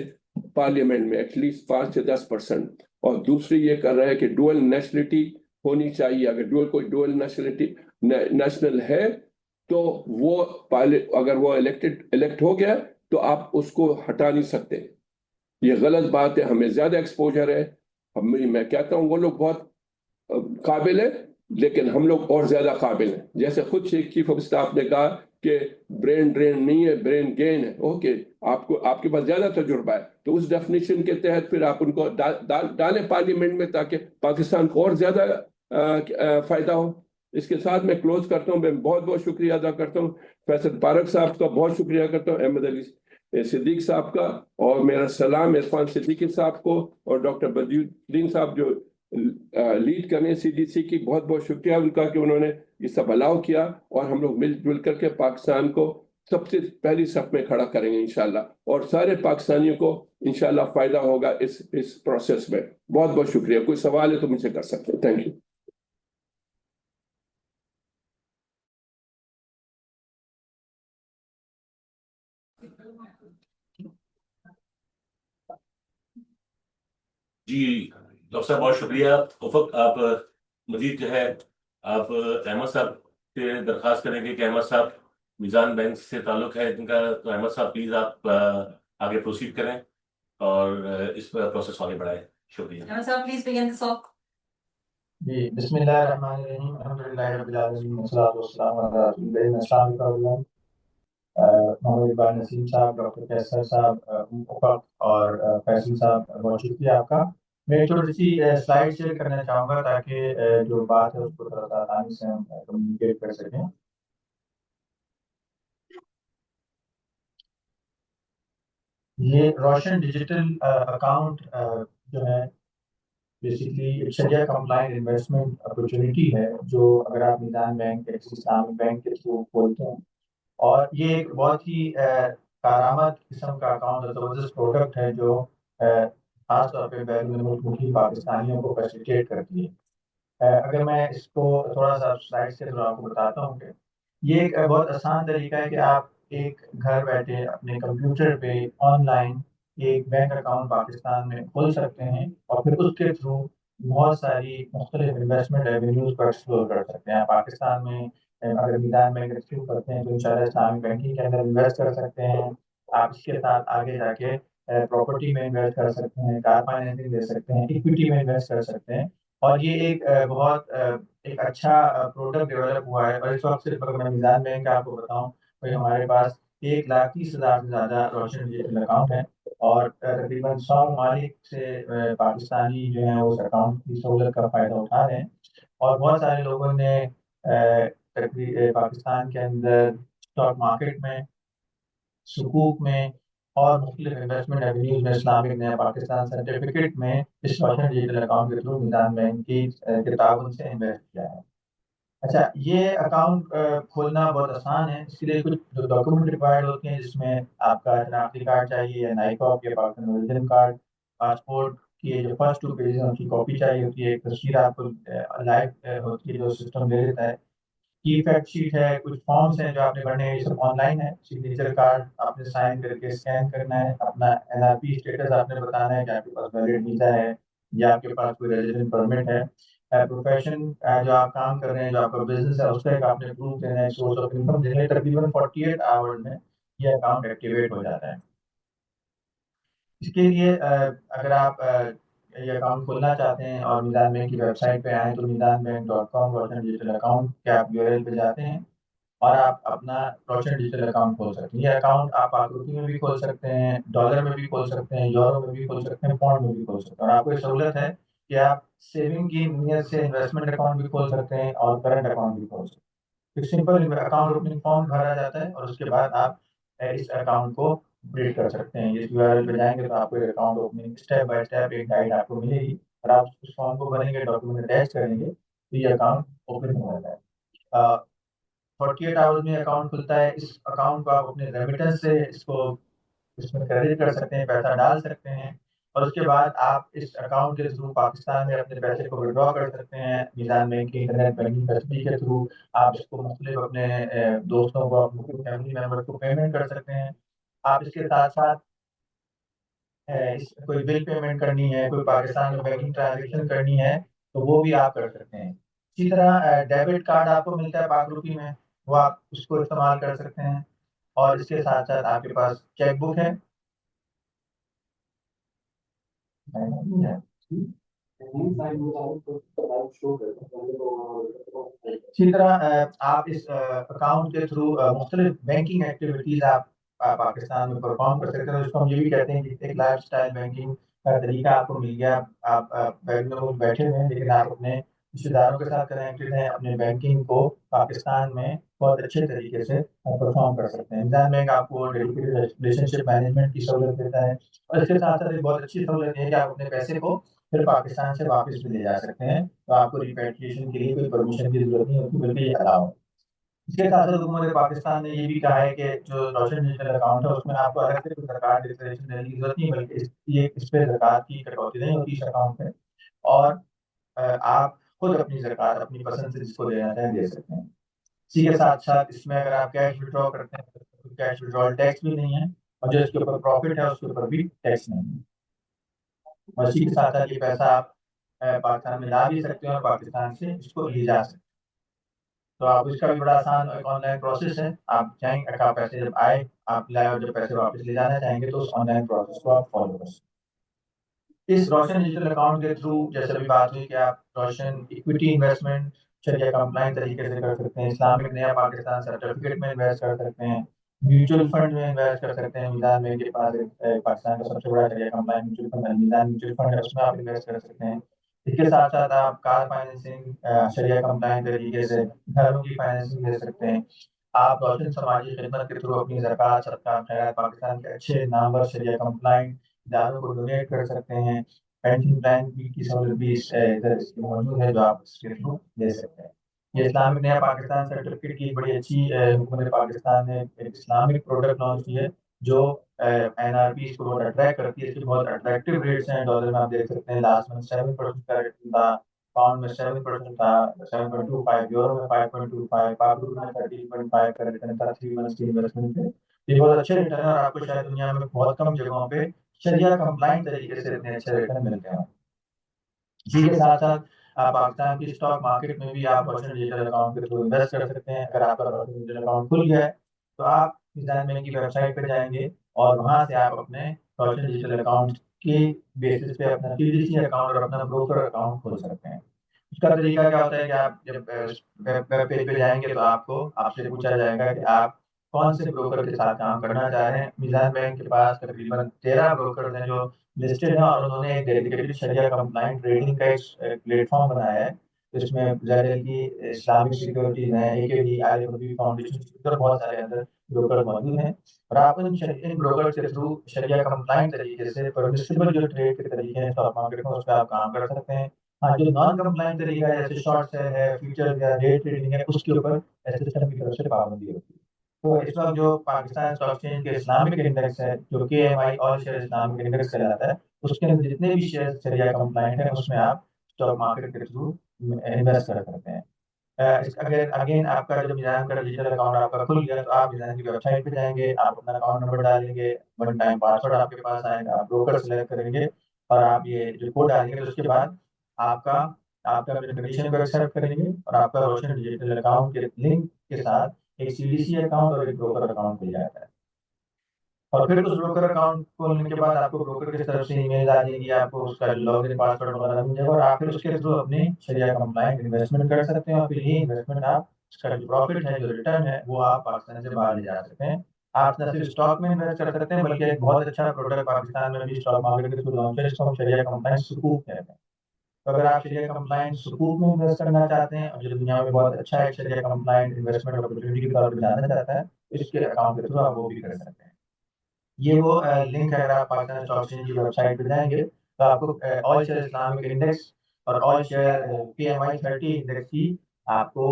पार्लियामेंट में एटलीस्ट 5 से 10%। और दूसरी ये कर रहा है कि डुअल नेशनलिटी होनी चाहिए। अगर कोई डुअल नेशनलिटी नेशनल है तो वो अगर वो इलेक्ट हो गया तो आप उसको हटा नहीं सकते। ये गलत बात है, हमें ज्यादा एक्सपोजर है। मैं कहता हूँ वो लोग बहुत काबिल है, लेकिन हम लोग और ज्यादा काबिल हैं। जैसे खुद चीफ ऑफ स्टाफ ने कहा कि ब्रेन ड्रेन नहीं है, ब्रेन गेन है। ओके, आपके पास ज्यादा तजुर्बा है तो उस डेफिनेशन के तहत फिर आप उनको डालें पार्लियामेंट में ताकि पाकिस्तान को और ज्यादा फायदा हो। इसके साथ मैं क्लोज करता हूँ। मैं बहुत बहुत शुक्रिया अदा करता हूँ फैसल पारक साहब का, बहुत शुक्रिया करता हूँ अहमद अली सिद्दीक साहब का, और मेरा सलाम इरफान सिद्दीकी साहब को और डॉक्टर बदरुद्दीन साहब जो लीड करने सीडीसी की। बहुत बहुत शुक्रिया उनका कि उन्होंने ये सब अलाउ किया और हम लोग मिलजुल करके पाकिस्तान को सबसे पहली सफ में खड़ा करेंगे इंशाल्लाह, और सारे पाकिस्तानियों को इंशाल्लाह फायदा होगा इस प्रोसेस में। बहुत बहुत शुक्रिया। कोई सवाल है तो मुझे कर सकते हैं। Thank you.
जी डॉक्टर साहब बहुत शुक्रिया। उफक आप मजीद जो है आप अहमद साहब से दरख्वास्त करेंगे कि अहमद साहब मीज़ान बैंक से ताल्लुक है इनका, तो अहमद साहब प्लीज आप आगे प्रोसीड करें और इस प्रोसेस को आगे बढ़ाएं। शुक्रिया।
Ahmed sir, please begin the talk.
जी बिस्मिल्लाहिर्रहमानिर्रहीम अल्हम्दुलिल्लाहि रब्बिल आलमीन वस्सलातु वस्सलामु अला रसूलिल्लाह। अस्सलाम वालेकुम। मोहम्मद इकबाल नसीम साहब, डॉक्टर कैसर साहब, उफक और फैसल साहब, बहुत शुक्रिया आपका। मैं थोड़ी सी स्लाइड शेयर करना चाहूँगा ताकि जो बात है उसको थोड़ा सा आसानी से हम कम्युनिकेट कर सकें। ये रोशन डिजिटल अकाउंट जो है बेसिकली एक शरिया कंप्लाइंट इन्वेस्टमेंट अपॉर्चुनिटी है जो अगर आप मीज़ान बैंक, एक्सिस इस्लामिक बैंक के थ्रू खोलते हैं, और ये एक बहुत ही कारामद किस्म का अकाउंट है, ज़बरदस्त प्रोडक्ट है जो खास तौर पे बैरून मुल्क मुकीम पाकिस्तानियों को फैसिलिटेट करती है। अगर मैं इसको थोड़ा सा स्लाइड से थोड़ा आपको बताता हूँ कि ये एक बहुत आसान तरीका है कि आप एक घर बैठे अपने कंप्यूटर पे ऑनलाइन एक बैंक अकाउंट पाकिस्तान में खोल सकते हैं और फिर उसके थ्रू बहुत सारी मुख्तलिफ इन्वेस्टमेंट रेवेन्यूज को एक्सप्लोर कर सकते हैं। पाकिस्तान में अगर मीज़ान बैंक एक्सप्लोर करते हैं तो इंशाल्लाह इस्लामिक बैंकिंग के अंदर इन्वेस्ट कर सकते हैं। आप इसके साथ आगे जाके प्रॉपर्टी में इन्वेस्ट कर सकते हैं, कार फाइनेंसिंग दे सकते हैं, इक्विटी में इन्वेस्ट कर सकते हैं। और ये एक एक अच्छा प्रोडक्ट डेवलप हुआ है। और इस वक्त सिर्फ अगर मैं मीज़ान बैंक का आपको बताऊं तो हमारे पास 1,30,000 से ज़्यादा रोशन डिजिटल अकाउंट है और तकरीबन 100 ममालिक से पाकिस्तानी जो है उस अकाउंट की सहूलत का फ़ायदा उठा रहे हैं। और बहुत सारे लोगों ने पाकिस्तान के अंदर स्टॉक मार्केट में, सुकूक में और मुख्तलिफ इन्वेस्टमेंट एवेन्यूज में इस्लामिक नया पाकिस्तान सर्टिफिकेट में इस रोशन डिजिटल अकाउंट के थ्रू मीज़ान बैंक की किताबों से इन्वेस्ट किया है। अच्छा, ये अकाउंट खोलना बहुत आसान है। इसके लिए कुछ जो डॉक्यूमेंट रिक्वायर्ड होते हैं जिसमें आपका शनाख्ती कार्ड चाहिए या नाइकॉप या पाकिस्तान ओरिजिन कार्ड, पासपोर्ट की जो फर्स्ट 2 पेज हैं उनकी कॉपी चाहिए होती है, एक तस्वीर आपको लाइव होती है जो सिस्टम ले लेता है, की फैक्ट शीट है, कुछ फॉर्म्स हैं जो आपने भरने हैं, ये सब ऑनलाइन है। सिग्नेचर कार्ड आपने साइन करके स्कैन करना है, अपना एनआरपी स्टेटस आपने बताना है कि आपके पास वैलिड वीजा है या आपके पास कोई रेजिडेंट परमिट है, प्रोफेशन जो आप काम कर रहे हैं, जो आपका बिजनेस है उसका एक आपने प्रूफ देना है, सोर्स ऑफ इनकम देना है। तकरीबन 48 आवर्स में ये अकाउंट एक्टिवेट हो जाता है। इसके लिए अगर आप ये अकाउंट खोलना चाहते हैं और मीज़ान बैंक की वेबसाइट पे आएँ तो मीज़ानbank.com रोशन डिजिटल अकाउंट के आप यूआरएल पे जाते हैं और आप अपना रोशन डिजिटल अकाउंट खोल सकते हैं। ये अकाउंट आप आकृति में भी खोल सकते हैं, डॉलर में भी खोल सकते हैं, यूरो में भी खोल सकते हैं, पाउंड में भी खोल सकते हैं। और आपको ये सहूलत है कि आप सेविंग की नीयत से इन्वेस्टमेंट अकाउंट भी खोल सकते हैं और करंट अकाउंट भी खोल सकते हैं। एक सिंपल अकाउंट ओपनिंग फॉर्म भरा जाता है और उसके बाद आप इस अकाउंट को अपडेट कर सकते हैं। इस URL पे जाएंगे तो आपको account opening step by step एक गाइड आपको मिलेगी और आप उस फॉर्म को भरेंगे, डॉक्यूमेंट अटैच करेंगे तो ये अकाउंट ओपन हो जाता है। 48 आवर्स में अकाउंट खुलता है। इस अकाउंट को आप अपने रेमिटेंस से इसमें क्रेडिट कर सकते हैं, पैसा डाल सकते हैं और उसके बाद आप इस अकाउंट के थ्रू पाकिस्तान में अपने पैसे को विड्रॉ कर सकते हैं। मीज़ान बैंकिंग, इंटरनेट बैंकिंग फैसिलिटी के थ्रू आप इसको मुख्तलिफ अपने दोस्तों को, अपने फैमिली मेम्बर को पेमेंट कर सकते हैं। आप इसके साथ-साथ कोई बिल पेमेंट करनी है, कोई पाकिस्तान में बैंकिंग ट्रांज़ैक्शन करनी है, तो वो भी आप कर सकते हैं। इसी तरह डेबिट कार्ड आपको मिलता है पाक रुपी में, वो आप उसको इस्तेमाल कर सकते हैं और इसके साथ-साथ आपके पास चेक बुक है। इसी तरह आप इस अकाउंट के थ्रू मुख्तलिफ बैंकिंग एक्टिविटीज़ आप पाकिस्तान में परफॉर्म कर सकते हैं। उसको हम ये भी कहते हैं कि एक लाइफस्टाइल बैंकिंग का तरीका आपको मिल गया। आप बैंक में बैठे हुए हैं लेकिन आप अपने रिश्तेदारों के साथ कनेक्टेड हैं, अपने बैंकिंग को पाकिस्तान में बहुत अच्छे तरीके से परफॉर्म कर सकते हैं। मीज़ान बैंक आपको डेडिकेटेड रिलेशनशिप मैनेजमेंट की सहूलत देता है और इसके साथ-साथ एक बहुत अच्छी सहूलत है कि आप अपने पैसे को फिर पाकिस्तान से वापस भी ले जा सकते हैं। तो आपको रिपैट्रिएशन के लिए कोई परमिशन की ज़रूरत नहीं होती, बल्कि ये अलाउ है। इसके साथ-साथ हुकूमत पाकिस्तान ने ये भी कहा है कि जो रोशन डिजिटल अकाउंट है उसमें आपको अलग से कोई ज़कात डिक्लेरेशन देने की ज़रूरत नहीं, बल्कि इस पे ज़कात की कटौती नहीं होती इस अकाउंट पे और आप खुद अपनी ज़कात अपनी पसंद से जिसको देना चाहें दे सकते हैं। इसी के साथ-साथ इसमें अगर आप कैश विथड्रॉ करते हैं तो कैश विथड्रॉल टैक्स भी नहीं है और जो इसके ऊपर प्रॉफिट है उसके ऊपर भी टैक्स नहीं है। और इसी के साथ-साथ ये पैसा आप पाकिस्तान में ला भी सकते हैं और पाकिस्तान से इसको ले जा सकते हैं। तो आप इसका भी बड़ा आसान एक ऑनलाइन प्रोसेस है। आप चाहेंगे आपका पैसे जब आए, आप लाए और जब पैसे वापस ले जाना चाहेंगे तो उस ऑनलाइन प्रोसेस को आप फॉलो कर सकते हैं। इस रोशन डिजिटल अकाउंट के थ्रू जैसे अभी बात हुई कि आप रोशन इक्विटी इन्वेस्टमेंट शरिया कंप्लायंट तरीके से कर सकते हैं, इस्लामिक नया पाकिस्तान सर्टिफिकेट में इन्वेस्ट कर सकते हैं, म्यूचुअल फंड में इन्वेस्ट कर सकते हैं। मीज़ान बैंक के पास पाकिस्तान का सबसे बड़ा शरिया कंप्लायंट म्यूचुअल फंड है, मीज़ान म्यूचुअल फंड है, उसमें आप इन्वेस्ट कर सकते हैं। इसके साथ-साथ आप कार फाइनेंसिंग शरिया कंप्लायंट तरीके से घरों की फाइनेंसिंग ले सकते हैं। आप रोशन समाजी खिदमत के थ्रू अपनी ज़कात, सदका, खैरात पाकिस्तान के अच्छे नामवर शरिया कंप्लायंट इदारों को डोनेट कर सकते हैं। पेंशन प्लान की सहूलत भी इधर इसकी मौजूद है जो आप इसके थ्रू ले सकते हैं। ये इस्लामिक नया पाकिस्तान सर्टिफिकेट की बड़ी अच्छी हुकूमत पाकिस्तान ने एक इस्लामिक प्रोडक्ट लॉन्च की है जो NRPs को बहुत अट्रैक्ट करती है। इसके बहुत अट्रैक्टिव रेट्स हैं। डॉलर में आप देख सकते हैं लास्ट मंथ 7% का रेट था, पाउंड में 7% था, 7.25, यूरो में 5.25, पाक रुपये में 13.5 का रिटर्न था 3 मंथ्स की इन्वेस्टमेंट पे। ये बहुत अच्छे रिटर्न है और आपको शायद दुनिया में बहुत कम जगहों पे शरिया कंप्लायंट तरीके से इतने अच्छे रिटर्न मिलते हैं। इसी के साथ-साथ पाकिस्तान की स्टॉक मार्केट में भी आप रोशन डिजिटल अकाउंट के थ्रू इन्वेस्ट कर सकते हैं। अगर आपका रोशन डिजिटल अकाउंट खुल गया है, तो आप मीज़ान बैंक की वेबसाइट पे जाएँगे और वहाँ से आप अपने रोशन डिजिटल अकाउंट के बेसिस पे अपना CDC अकाउंट और अपना ब्रोकर अकाउंट खोल सकते हैं। उसका तरीका क्या होता है कि आप जब वेब पेज पे जाएँगे तो आपसे पूछा जाएगा कि आप कौन से ब्रोकर के साथ काम करना चाह रहे हैं। मीज़ान बैंक के पास तकरीबन 13 ब्रोकर्स हैं जो लिस्टेड है और उन्होंने एक डेडिकेटेड शरिया कंप्लायंट ट्रेडिंग का एक प्लेटफॉर्म बनाया है। इसमें ज़ेड की इस्लामिक सिक्योरिटीज़ हैं, AKD, IRIB फाउंडेशन और बहुत सारे अंदर ब्रोकर मौजूद हैं और आप इन ब्रोकर्स के थ्रू शरिया कंप्लायंट तरीके से परमिसिबल जो ट्रेड के तरीके हैं स्टॉक मार्केट में, उस पे आप काम कर सकते हैं। हाँ, जो नॉन कंप्लायंट तरीका है जैसे शॉर्ट सेल है, फ्यूचर्स या डे ट्रेडिंग है, उसके ऊपर एसोसिएशन की तरफ से पाबंदी होती है। तो इस वक़्त जो पाकिस्तान स्टॉक एक्सचेंज के इस्लामिक इंडेक्स है, जो KMI all share Islamic index कहलाता है, उसके अंदर जितने भी शेयर शरिया कंप्लायंट हैं, उसमें आप स्टॉक मार्केट के थ्रू इन्वेस्ट कर सकते हैं। अगर अगेन आपका जो मीज़ान का डिजिटल अकाउंट आपका खुल गया, तो आप मीज़ान की वेबसाइट पे जाएँगे, आप अपना अकाउंट नंबर डालेंगे, वन टाइम पासवर्ड आपके पास आएगा, आप ब्रोकर सेलेक्ट करेंगे और आप ये जो कोड डालेंगे, तो उसके बाद आपका आपका अपने कंडीशन को एक्सेप्ट करेंगे और आपका रोशन डिजिटल अकाउंट के लिंक के साथ एक CDC अकाउंट और एक ब्रोकर अकाउंट खुल जाता है। और फिर उस ब्रोकर अकाउंट खोलने के बाद आपको ब्रोकर की तरफ से ईमेल आ जाएगी, आपको उसका जो लॉगिन पासवर्ड वगैरह मिल जाएगा और आप फिर उसके थ्रू अपनी शरिया कंप्लायंट इन्वेस्टमेंट कर सकते हैं और फिर ये इन्वेस्टमेंट आप उसका जो प्रॉफिट है, जो रिटर्न है, वो आप पाकिस्तान से बाहर ले जा सकते हैं। आप न सिर्फ स्टॉक में इन्वेस्ट कर सकते हैं, बल्कि एक बहुत अच्छा प्रोडक्ट पाकिस्तान में भी स्टॉक मार्केट के थ्रू लॉन्च है, जिसको हम शरिया कंप्लायंट सुकूक कहते हैं। तो अगर आप शरिया कंप्लाइंट सुकूक में इन्वेस्ट करना चाहते हैं और जो दुनिया में बहुत अच्छा है शरिया कंप्लाइंट इन्वेस्टमेंट अपॉर्चुनिटी के तौर पर जाना चाहता है, इसके अकाउंट के थ्रू आप वो भी कर सकते हैं। ये वो लिंक है, अगर आप पाकिस्तान स्टॉक एक्सचेंज की वेबसाइट पर जाएंगे तो आपको ऑल शेयर इस्लामिक इंडेक्स और ऑल शेयर PMI 30 इंडेक्स की आपको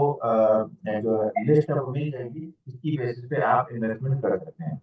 जो लिस्ट है वो मिल जाएगी, इसकी बेसिस पे आप इन्वेस्टमेंट कर सकते हैं।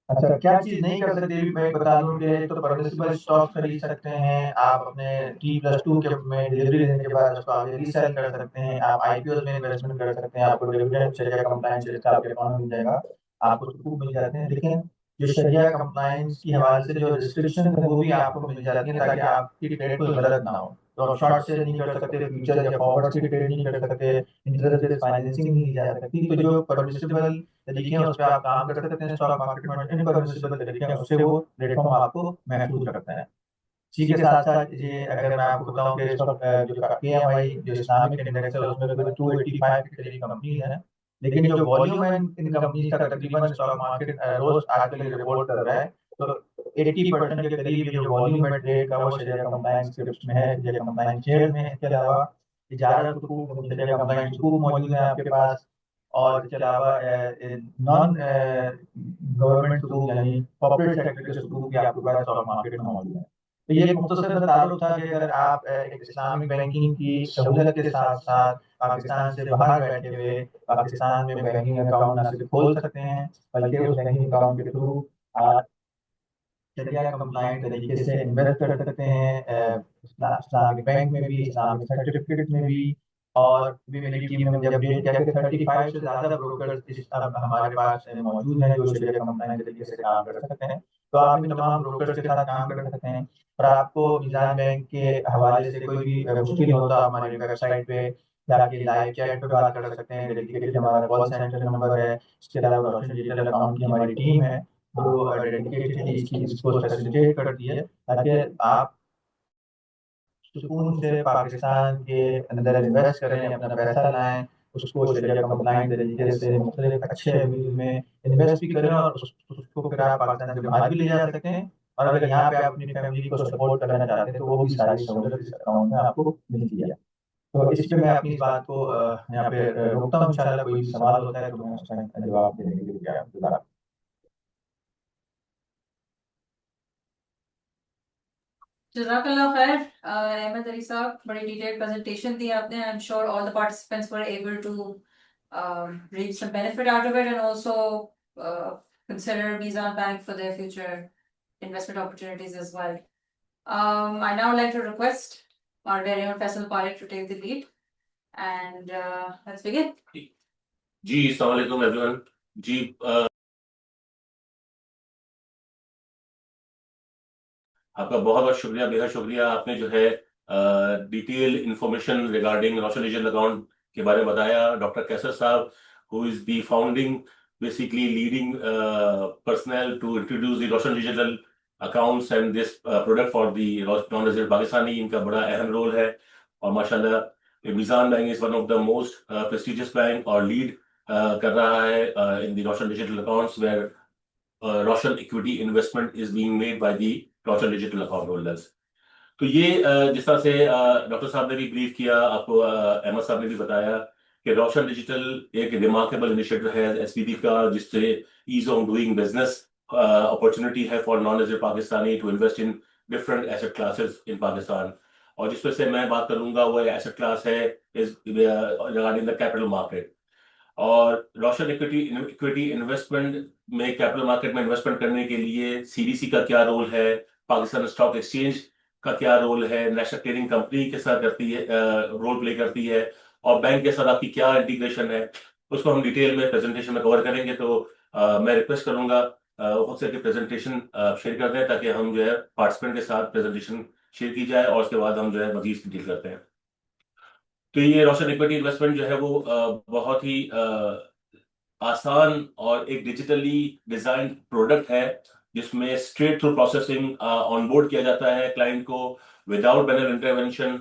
अच्छा, क्या चीज नहीं कर सकते भी मैं बता दूं कि तो परमिसिबल स्टॉक खरीद सकते हैं आप अपने T+2 के में डिलीवरी देने के बाद उसको आगे रीसेल कर सकते हैं, आप IPOs में इन्वेस्टमेंट कर सकते हैं, आपको डिविडेंड शरिया कंप्लायंस से आपके अकाउंट में मिल जाएगा, आपको सुकून मिल जाते हैं। लेकिन जो शरिया कंप्लायंस की हवाले से जो रिस्ट्रिक्शन है वो भी आपको मिल जाती है ताकि आपकी ट्रेड कोई गलत ना हो। तो आप शॉर्ट सेल नहीं कर सकते, फ्यूचर या फॉरवर्ड की ट्रेड नहीं कर सकते, इंटरेस्ट बेस्ड फाइनेंसिंग नहीं की जा सकती। तो जो परमिसिबल तरीके हैं उस पर आप काम कर सकते हैं स्टॉक मार्केट में, इनपरमिसिबल तरीके हैं उससे वो प्लेटफॉर्म आपको महफूज रखता है। इसी के साथ साथ ये अगर मैं आपको बताऊं कि स्टॉक जो PMI जो इस्लामिक इंडेक्स है उसमें करीब 285 के करीब कंपनीज हैं, लेकिन जो वॉल्यूम है इन कंपनीज का तकरीबन स्टॉक मार्केट रोज आजकल रिपोर्ट कर रहा है तो 80% के करीब जो वॉल्यूम है ट्रेड का वो शरिया कंप्लायंस के में है, शरिया कंप्लायंस शेयर में है। इसके अलावा इजाजत हुकूक शरिया कंप्लायंस हुकूक मौजूद है आपके पास, और इसके अलावा नॉन गवर्नमेंट हुकूक यानी कॉर्पोरेट सेक्टर के हुकूक भी आपके पास स्टॉक मार्केट में मौजूद है। तो ये एक मुख्तसर सा तारुफ था कि अगर आप एक इस्लामिक बैंकिंग की सहूलत के साथ साथ पाकिस्तान से बाहर बैठे हुए पाकिस्तान में बैंकिंग अकाउंट ना सिर्फ खोल सकते हैं बल्कि उस बैंकिंग अकाउंट के थ्रू आप शरिया कंप्लायंट तरीके से इन्वेस्ट कर सकते हैं, इस्लामिक बैंक में भी, इस्लामिक सर्टिफिकेट में भी। और भी मेरी टीम ने जब अपडेट किया कि 35 से ज़्यादा ब्रोकर्स अब हमारे पास मौजूद हैं जो शरिया कंप्लायंट तरीके से काम कर सकते हैं। तो आप इन तमाम ब्रोकर्स के साथ काम कर सकते हैं और आपको मीज़ान बैंक के हवाले से कोई भी मुश्किल हो तो आप हमारी वेबसाइट पे जाके लाइव चैट पे बात कर सकते हैं। डेडिकेटेड हमारा कॉल सेंटर नंबर है, इसके अलावा रोशन डिजिटल अकाउंट की हमारी टीम है वो डेडिकेटेडली इसको फैसिलिटेट करती है ताकि आप सुकून से पाकिस्तान के अंदर इन्वेस्ट करें, अपना पैसा लाएं, उसको शरिया कंप्लायंट तरीके से मुख्तलिफ अच्छे मील में इन्वेस्ट भी करें और उसको फिर आप पाकिस्तान से बाहर भी ले जा सकते हैं। और अगर यहाँ पे आप अपनी फैमिली को सपोर्ट करना चाहते हैं तो वो भी सारी सहूलत इस अकाउंट में आपको मिलती है। तो इस पे मैं अपनी इस बात को यहाँ पे रोकता हूँ। इंशाल्लाह कोई सवाल होता है तो मैं उसका जवाब देने के लिए तैयार हूँ।
Jazakallah khair, Ahmed Ali साहब, बड़ी detailed presentation दी आपने. I'm sure all the participants were able to reap some benefit out of it and also consider Mizan Bank for their future investment opportunities as well. I now like to request our very own Faisal Parekh to take the lead and let's begin.
जी अस्सलाम वालेकुम everyone. जी आपका बहुत बहुत शुक्रिया, बेहद शुक्रिया। आपने जो है detail information regarding Roshan digital account के बारे में बताया। डॉक्टर कैसर साहब who is the founding basically leading personal to introduce the Roshan digital accounts and this product for the non resident Pakistani, इनका बड़ा अहम रोल है। और माशाल्लाह Meezan bank is one of the most prestigious bank और लीड कर रहा है in the Roshan digital accounts where Roshan equity investment is being made by the Roshan digital account holders. तो ये जिस तरह से डॉक्टर साहब ने भी ब्रीफ किया, आपको अहमद साहब ने भी बताया कि रोशन डिजिटल एक रिमार्केबल इनिशिएटिव है SBB का, जिससे ease of doing business opportunity है for non resident Pakistani to invest in different asset classes in Pakistan. और जिस पर से मैं बात करूंगा वो एसेट क्लास है is regarding the capital market. और रोशन इक्विटी इन्वेस्टमेंट में कैपिटल मार्केट में इन्वेस्टमेंट करने के लिए CDC का क्या रोल है, पाकिस्तान स्टॉक एक्सचेंज का क्या रोल है, नेशनल क्लियरिंग कंपनी के साथ करती है रोल प्ले करती है, और बैंक के साथ आपकी क्या इंटीग्रेशन है, उसको हम डिटेल में प्रेजेंटेशन में कवर करेंगे। तो मैं रिक्वेस्ट करूंगा खुद से प्रेजेंटेशन शेयर कर दें ताकि हम जो है पार्टिसिपेंट के साथ प्रेजेंटेशन शेयर की जाए और उसके बाद हम जो है मजीद डिटेल करते हैं। तो ये रोशन इक्विटी इन्वेस्टमेंट जो है वो बहुत ही आसान और एक डिजिटली डिजाइन प्रोडक्ट है जिसमें स्ट्रेट थ्रू प्रोसेसिंग ऑनबोर्ड किया जाता है क्लाइंट को विदाउट मैनुअल इंटरवेंशन।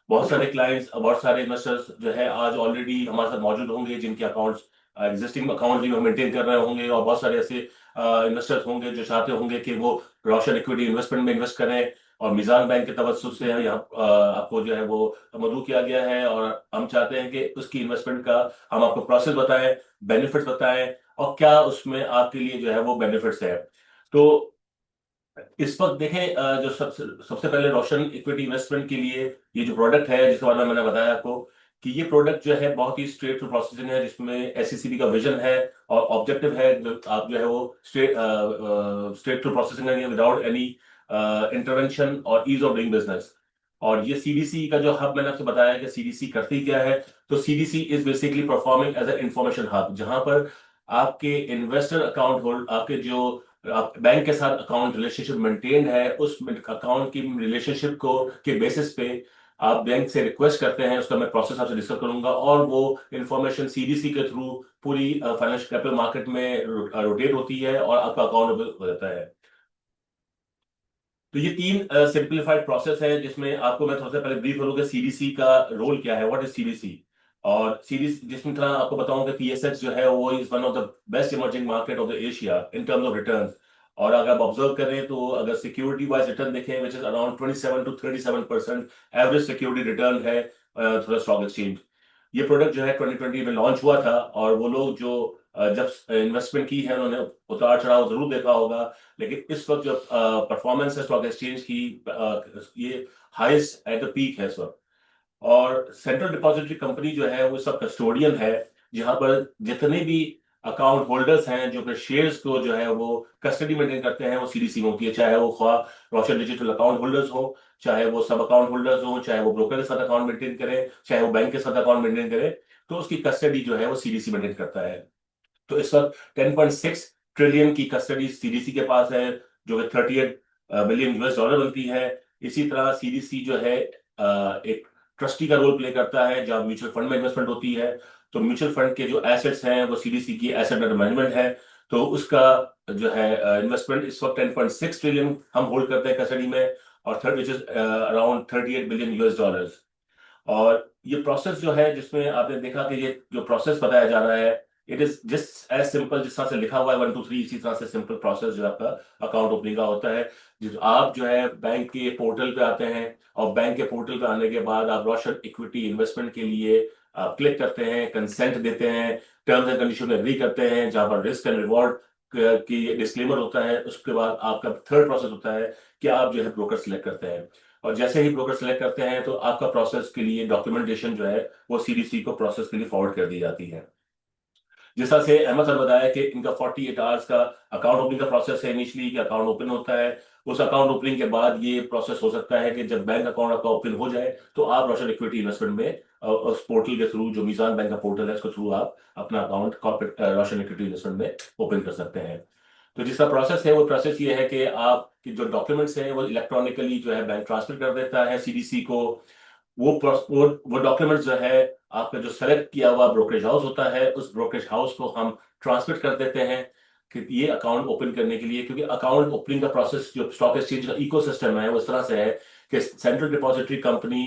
बहुत सारे क्लाइंट्स, बहुत सारे इन्वेस्टर्स जो है आज ऑलरेडी हमारे साथ मौजूद होंगे जिनके अकाउंट्स एग्जिस्टिंग अकाउंट भी मेंटेन कर रहे होंगे, और बहुत सारे ऐसे इन्वेस्टर्स होंगे जो चाहते होंगे कि वो रोशन इक्विटी इन्वेस्टमेंट में इन्वेस्ट करें और मीजान बैंक के तवज्जुह से यहाँ आपको जो है वो मदऊ किया गया है, और हम चाहते हैं कि उसकी इन्वेस्टमेंट का हम आपको प्रोसेस बताएं, बेनिफिट्स बताएं, और क्या उसमें आपके लिए जो है वो बेनिफिट्स है। तो इस वक्त देखें, जो सबसे सबसे पहले रोशन इक्विटी इन्वेस्टमेंट के लिए ये जो प्रोडक्ट है जिसके बारे में मैंने बताया आपको कि ये प्रोडक्ट जो है बहुत ही स्ट्रेट थ्रू प्रोसेसिंग है, जिसमें एससीसीबी का विजन है और ऑब्जेक्टिव है, जो आप जो है वो स्ट्रेट थ्रू प्रोसेसिंग है विदाउट एनी इंटरवेंशन और ईज ऑफ डूइंग बिजनेस। और ये सीडीसी का जो हब मैंने आपसे बताया कि सीडीसी करती क्या है, तो CDC is basically performing as a information hub, जहां पर आपके इन्वेस्टर अकाउंट होल्ड, आपके जो आप बैंक के साथ अकाउंट रिलेशनशिप मेंटेन है, उस अकाउंट की रिलेशनशिप को के बेसिस पे आप बैंक से रिक्वेस्ट करते हैं, उसका मैं प्रोसेस आपसे डिस्कस करूंगा, और वो इंफॉर्मेशन सीडीसी के थ्रू पूरी फाइनेंशियल कैपिटल मार्केट में रोटेट होती है और आपका अकाउंट हो जाता है। तो ये 3 सिंप्लीफाइड प्रोसेस है, जिसमें आपको मैं थोड़ा सा पहले ब्रीफ करूंगा सीडीसी का रोल क्या है, व्हाट इज सीडीसी। और सीडीसी जिसमें तरह आपको बताऊंगा पीएसएक्स जो है वो is one of the best emerging market of the Asia in terms of returns. और अगर आप ऑब्जर्व करें तो अगर सिक्योरिटी वाइज रिटर्न देखें, which is around 27 to 37% average security return है थोड़ा स्टॉक एक्सचेंज। ये प्रोडक्ट जो है 2020 में लॉन्च हुआ था, और वो लोग जो जब इन्वेस्टमेंट की है उन्होंने उतार चढ़ाव जरूर देखा होगा, लेकिन इस वक्त जो परफॉर्मेंस है स्टॉक एक्सचेंज की, ये हाईएस्ट एट द पीक है इस वक्त। और सेंट्रल डिपॉजिटरी कंपनी जो है वो सब कस्टोडियन है, जहां पर जितने भी अकाउंट होल्डर्स हैं जो अपने शेयर्स को जो है वो कस्टडी मेंटेन करते हैं, वो सीडीसी में होती है, चाहे वो ख्वाह रोशन डिजिटल अकाउंट होल्डर्स हो, चाहे वो सब अकाउंट होल्डर्स हो, चाहे वो ब्रोकर के साथ अकाउंट मेंटेन करें, चाहे वो बैंक के साथ अकाउंट मेंटेन करें, तो उसकी कस्टडी जो है वो सीडीसी मेंटेन करता है। तो इस वक्त 10.6 ट्रिलियन की कस्टडी सीडीसी के पास है, जो कि 38 बिलियन यूएस डॉलर बनती है। इसी तरह सीडीसी जो है एक ट्रस्टी का रोल प्ले करता है, जहां म्यूचुअल फंड में इन्वेस्टमेंट होती है, तो म्यूचुअल फंड के जो एसेट्स हैं वो सीडीसी की एसेट अंडर मैनेजमेंट है, तो उसका जो है इन्वेस्टमेंट इस वक्त 10.6 ट्रिलियन हम होल्ड करते हैं कस्टडी में, और third which is around 38 billion US dollars. और ये प्रोसेस जो है, जिसमें आपने देखा कि ये जो प्रोसेस बताया जा रहा है, it is just as simple जिस तरह से लिखा हुआ है 1 2 3, इसी तरह से सिंपल प्रोसेस जो आपका अकाउंट ओपनिंग का होता है। जिस आप जो है बैंक के पोर्टल पे आते हैं, और बैंक के पोर्टल पे आने के बाद आप रोशन इक्विटी इन्वेस्टमेंट के लिए आप क्लिक करते हैं, कंसेंट देते हैं, टर्म्स एंड कंडीशन में एग्री करते हैं, जहां पर रिस्क एंड रिवॉर्ड की डिस्क्लेमर होता है। उसके बाद आपका थर्ड प्रोसेस होता है कि आप जो है ब्रोकर सिलेक्ट करते हैं, और जैसे ही ब्रोकर सेलेक्ट करते हैं तो आपका प्रोसेस के लिए डॉक्यूमेंटेशन जो है वो सीडीसी को प्रोसेस के लिए फॉरवर्ड कर दी जाती है। जिस तरह से अहमद सर बताया कि इनका 48 आवर्स का अकाउंट ओपनिंग का प्रोसेस है इनिशियली, कि अकाउंट ओपन होता है, उस अकाउंट ओपनिंग के बाद ये प्रोसेस हो सकता है कि जब बैंक अकाउंट आपका ओपन हो जाए तो आप रोशन इक्विटी इन्वेस्टमेंट में उस पोर्टल के थ्रू, जो मीजान बैंक का पोर्टल है, उसके थ्रू आप अपना अकाउंट कॉर्पोरेट रोशन इक्विटी इन्वेस्टमेंट में ओपन कर सकते हैं। तो जिसका प्रोसेस है वो प्रोसेस ये है कि आपकी जो डॉक्यूमेंट्स हैं वो इलेक्ट्रॉनिकली जो है बैंक ट्रांसफर कर देता है सीडीसी को। वो डॉक्यूमेंट जो है आपका जो सेलेक्ट किया हुआ ब्रोकरेज हाउस होता है, उस ब्रोकरेज हाउस को हम ट्रांसमिट कर देते हैं कि ये अकाउंट ओपन करने के लिए, क्योंकि अकाउंट ओपनिंग का प्रोसेस जो स्टॉक एक्सचेंज का इकोसिस्टम है वो इस तरह से है कि सेंट्रल डिपॉजिटरी कंपनी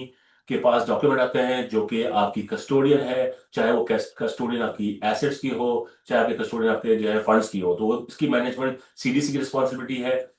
के पास डॉक्यूमेंट आते हैं जो कि आपकी कस्टोडियन है, चाहे वो कस्टोडियन आपकी एसेट्स की हो, चाहे आपके कस्टोडियन आपके जो है फंड्स की हो, तो वो इसकी मैनेजमेंट सीडीसी की रिस्पॉन्सिबिलिटी है।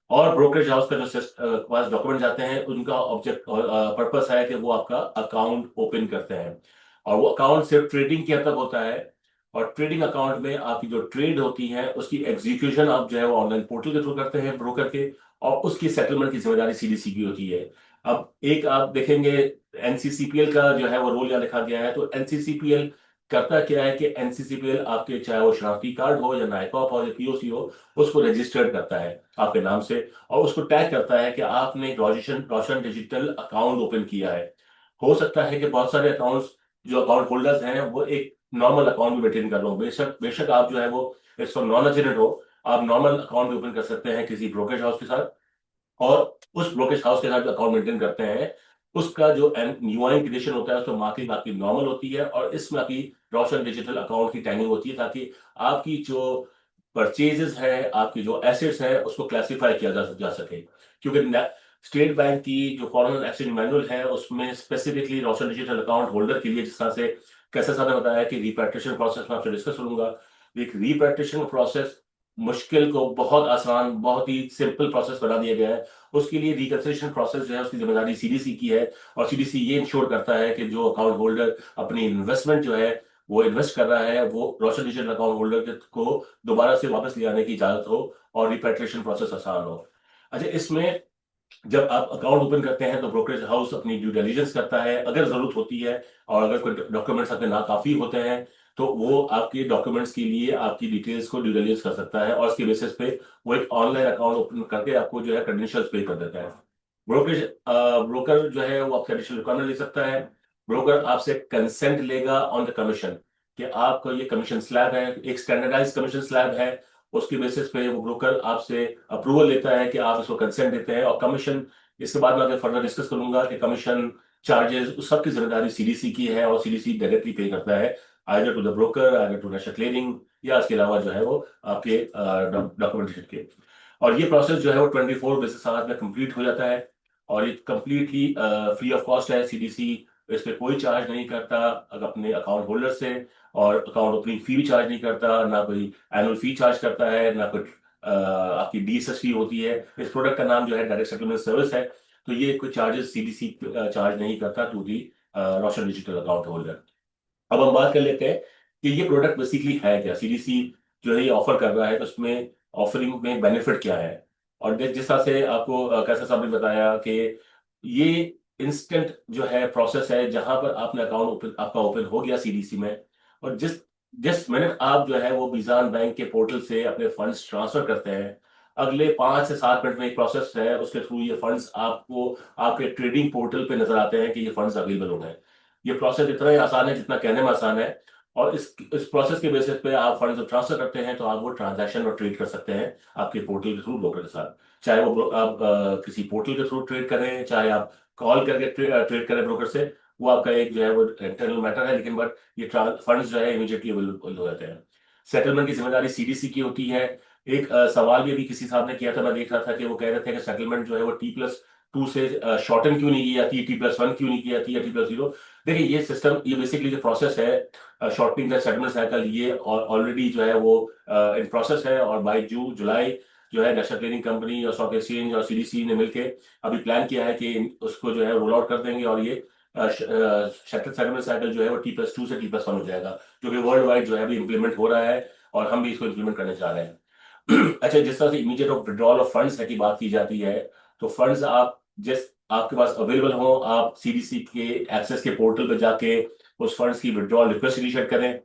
और ब्रोकरेज हाउस का जो पास डॉक्यूमेंट जाते हैं, उनका ऑब्जेक्ट पर्पस है कि वो आपका अकाउंट ओपन करते हैं, और वो अकाउंट सिर्फ ट्रेडिंग के हद तक होता है, और ट्रेडिंग अकाउंट में आपकी जो ट्रेड होती है उसकी एग्जीक्यूशन आप जो है वो ऑनलाइन पोर्टल के थ्रू करते हैं ब्रोकर के, और उसकी सेटलमेंट की जिम्मेदारी सीडीसी की होती है। अब एक आप देखेंगे एनसीसीपीएल का जो है वो रोल यहाँ लिखा गया है, तो एनसीसीपीएल करता क्या है कि एनसीसीपीएल आपके चाहे वो शनाख्ती कार्ड हो या नाइकॉप हो या पीओसी हो, उसको रजिस्टर्ड करता है आपके नाम से, और उसको टैग करता है कि आपने रोशन डिजिटल अकाउंट ओपन किया है। हो सकता है कि बहुत सारे अकाउंट्स जो अकाउंट होल्डर्स हैं वो एक नॉर्मल अकाउंट भी मेंटेन कर लो, बेशक बेशक आप जो है वो इस वक्त नॉन रेजिडेंट हो, आप नॉर्मल अकाउंट भी ओपन कर सकते हैं किसी ब्रोकरेज हाउस के साथ, और उस ब्रोकरेज हाउस के साथ जो अकाउंट मेंटेन करते हैं उसका जो यूआई क्रिएशन होता है उसमें मार्किंग आपकी नॉर्मल होती है, और इसमें आपकी रोशन डिजिटल अकाउंट की टैगिंग होती है, ताकि आपकी जो परचेजेस है, आपकी जो एसेट्स है, उसको क्लासिफाई किया जा सके। क्योंकि स्टेट बैंक की जो फॉरेन एक्सचेंज मैनुअल है उसमें स्पेसिफिकली रोशन डिजिटल अकाउंट होल्डर के लिए, जिस तरह से कैसे साहब ने बताया कि रिपैट्रिएशन प्रोसेस में आपसे डिस्कस करूंगा, एक रिपैट्रिएशन प्रोसेस मुश्किल को बहुत आसान, बहुत ही सिंपल प्रोसेस बना दिया गया है। उसके लिए रिकंसिलिएशन प्रोसेस जो है उसकी जिम्मेदारी सीडीसी की है, और सीडीसी ये इंश्योर करता है कि जो अकाउंट होल्डर अपनी इन्वेस्टमेंट जो है वो इन्वेस्ट कर रहा है, वो रोशन डिजिटल अकाउंट होल्डर को दोबारा से वापस ले आने की इजाजत हो और रिपेट्रिएशन प्रोसेस आसान हो। अच्छा, इसमें जब आप अकाउंट ओपन करते हैं तो ब्रोकरेज हाउस अपनी ड्यू डिलिजेंस करता है, अगर जरूरत होती है और अगर कोई डॉक्यूमेंट्स आपके नाकाफी होते हैं तो वो आपके डॉक्यूमेंट्स के लिए आपकी डिटेल्स को ड्यू डिलिजेंस कर सकता है, और उसके बेसिस पे वो एक ऑनलाइन अकाउंट ओपन करके आपको जो है क्रेडेंशियल्स पे कर देता है। ब्रोकरेज ब्रोकर जो है वो आपसे एडिशनल रिक्वायरमेंट ले सकता है। ब्रोकर आपसे कंसेंट लेगा ऑन द कमीशन, कि आपका ये कमीशन स्लैब है, एक स्टैंडर्डाइज कमीशन स्लैब है। उसके बेसिस पे वो ब्रोकर आपसे अप्रूवल लेता है कि आप इसको कंसेंट देते हैं, और कमीशन इसके बाद में आगे फर्दर डिस्कस करूंगा कि कमीशन चार्जेस उस सब की जिम्मेदारी सीडीसी की है, और सीडीसी डायरेक्टली पे करता है either to the broker, either to national clearing, या इसके अलावा जो है वो आपके डॉक्यूमेंटेशन के। और ये प्रोसेस जो है वो 24 बिजनेस आवर्स में कंप्लीट हो जाता है, और ये कंप्लीटली फ्री ऑफ कॉस्ट है। सीडीसी इस पे कोई चार्ज नहीं करता अपने अकाउंट होल्डर से, और अकाउंट ओपनिंग फी भी चार्ज नहीं करता, ना कोई एनुअल फी चार्ज करता है, ना कोई आपकी डीएसएस फी होती है। इस प्रोडक्ट का नाम जो है डायरेक्ट सेटलमेंट सर्विस है, तो ये कोई चार्जेस सीडीसी चार्ज नहीं करता to the Roshan digital account holder. अब हम बात कर लेते हैं कि ये प्रोडक्ट बेसिकली है क्या, सीडीसी जो है ये ऑफर कर रहा है, तो उसमें ऑफरिंग में बेनिफिट क्या है। और जिस तरह से आपको कैसा साहब ने बताया कि ये इंस्टेंट जो है प्रोसेस है, जहां पर आपने अकाउंट ओपन आपका ओपन हो गया सीडीसी में, और जिस जिस मिनट आप जो है वो मीज़ान बैंक के पोर्टल से अपने फंड्स ट्रांसफर करते हैं, अगले 5 से 7 मिनट में एक प्रोसेस है, उसके थ्रू ये फंड्स आपको आपके ट्रेडिंग पोर्टल पे नजर आते हैं कि ये फंड्स अवेलेबल हो गए। ये प्रोसेस इतना ही आसान है जितना कहने में आसान है, और इस प्रोसेस के बेसिस पे आप फंड जब ट्रांसफर करते हैं तो आप वो ट्रांजैक्शन और ट्रेड कर सकते हैं आपके पोर्टल के थ्रू ब्रोकर के साथ। चाहे वो आप किसी पोर्टल के थ्रू ट्रेड करें, चाहे आप कॉल करके ट्रेड करें ब्रोकर से, वो आपका एक जो है वो इंटरनल मैटर है, लेकिन बट ये फंड्स जो है इमीडिएटली अवेलेबल हो जाते हैं। सेटलमेंट की जिम्मेदारी सीडीसी की होती है। एक सवाल भी अभी किसी साहब ने किया था, मैं देख रहा था कि वो कह रहे थे कि सेटलमेंट जो है वो T+2 से शॉर्टन क्यों नहीं की जाती, T+1 क्यों नहीं की जाती है, T+0। देखिए ये सिस्टम, ये बेसिकली जो प्रोसेस है शॉर्टनिंग का सेटलमेंट साइकिल, ये ऑलरेडी जो है वो इन प्रोसेस है, और बाय जुलाई जो है नेशनल क्लियरिंग कंपनी और स्टॉक एक्सचेंज और सीडीसी ने मिलकर अभी प्लान किया है कि उसको जो है रोल आउट कर देंगे, और ये सेटलमेंट साइकिल जो है वो T+2 से T+1 हो जाएगा, जो कि वर्ल्ड वाइड जो है अभी इंप्लीमेंट हो रहा है, और हम भी इसको इंप्लीमेंट करने जा रहे हैं। अच्छा, जिस तरह से immediate of withdrawal of funds है की बात की जाती है, तो फंड्स आप जिस आपके पास अवेलेबल हो, आप सीडीसी के एक्सेस के पोर्टल पर जाके उस फंड्स की विड्रॉल रिक्वेस्ट इनिशिएट करें।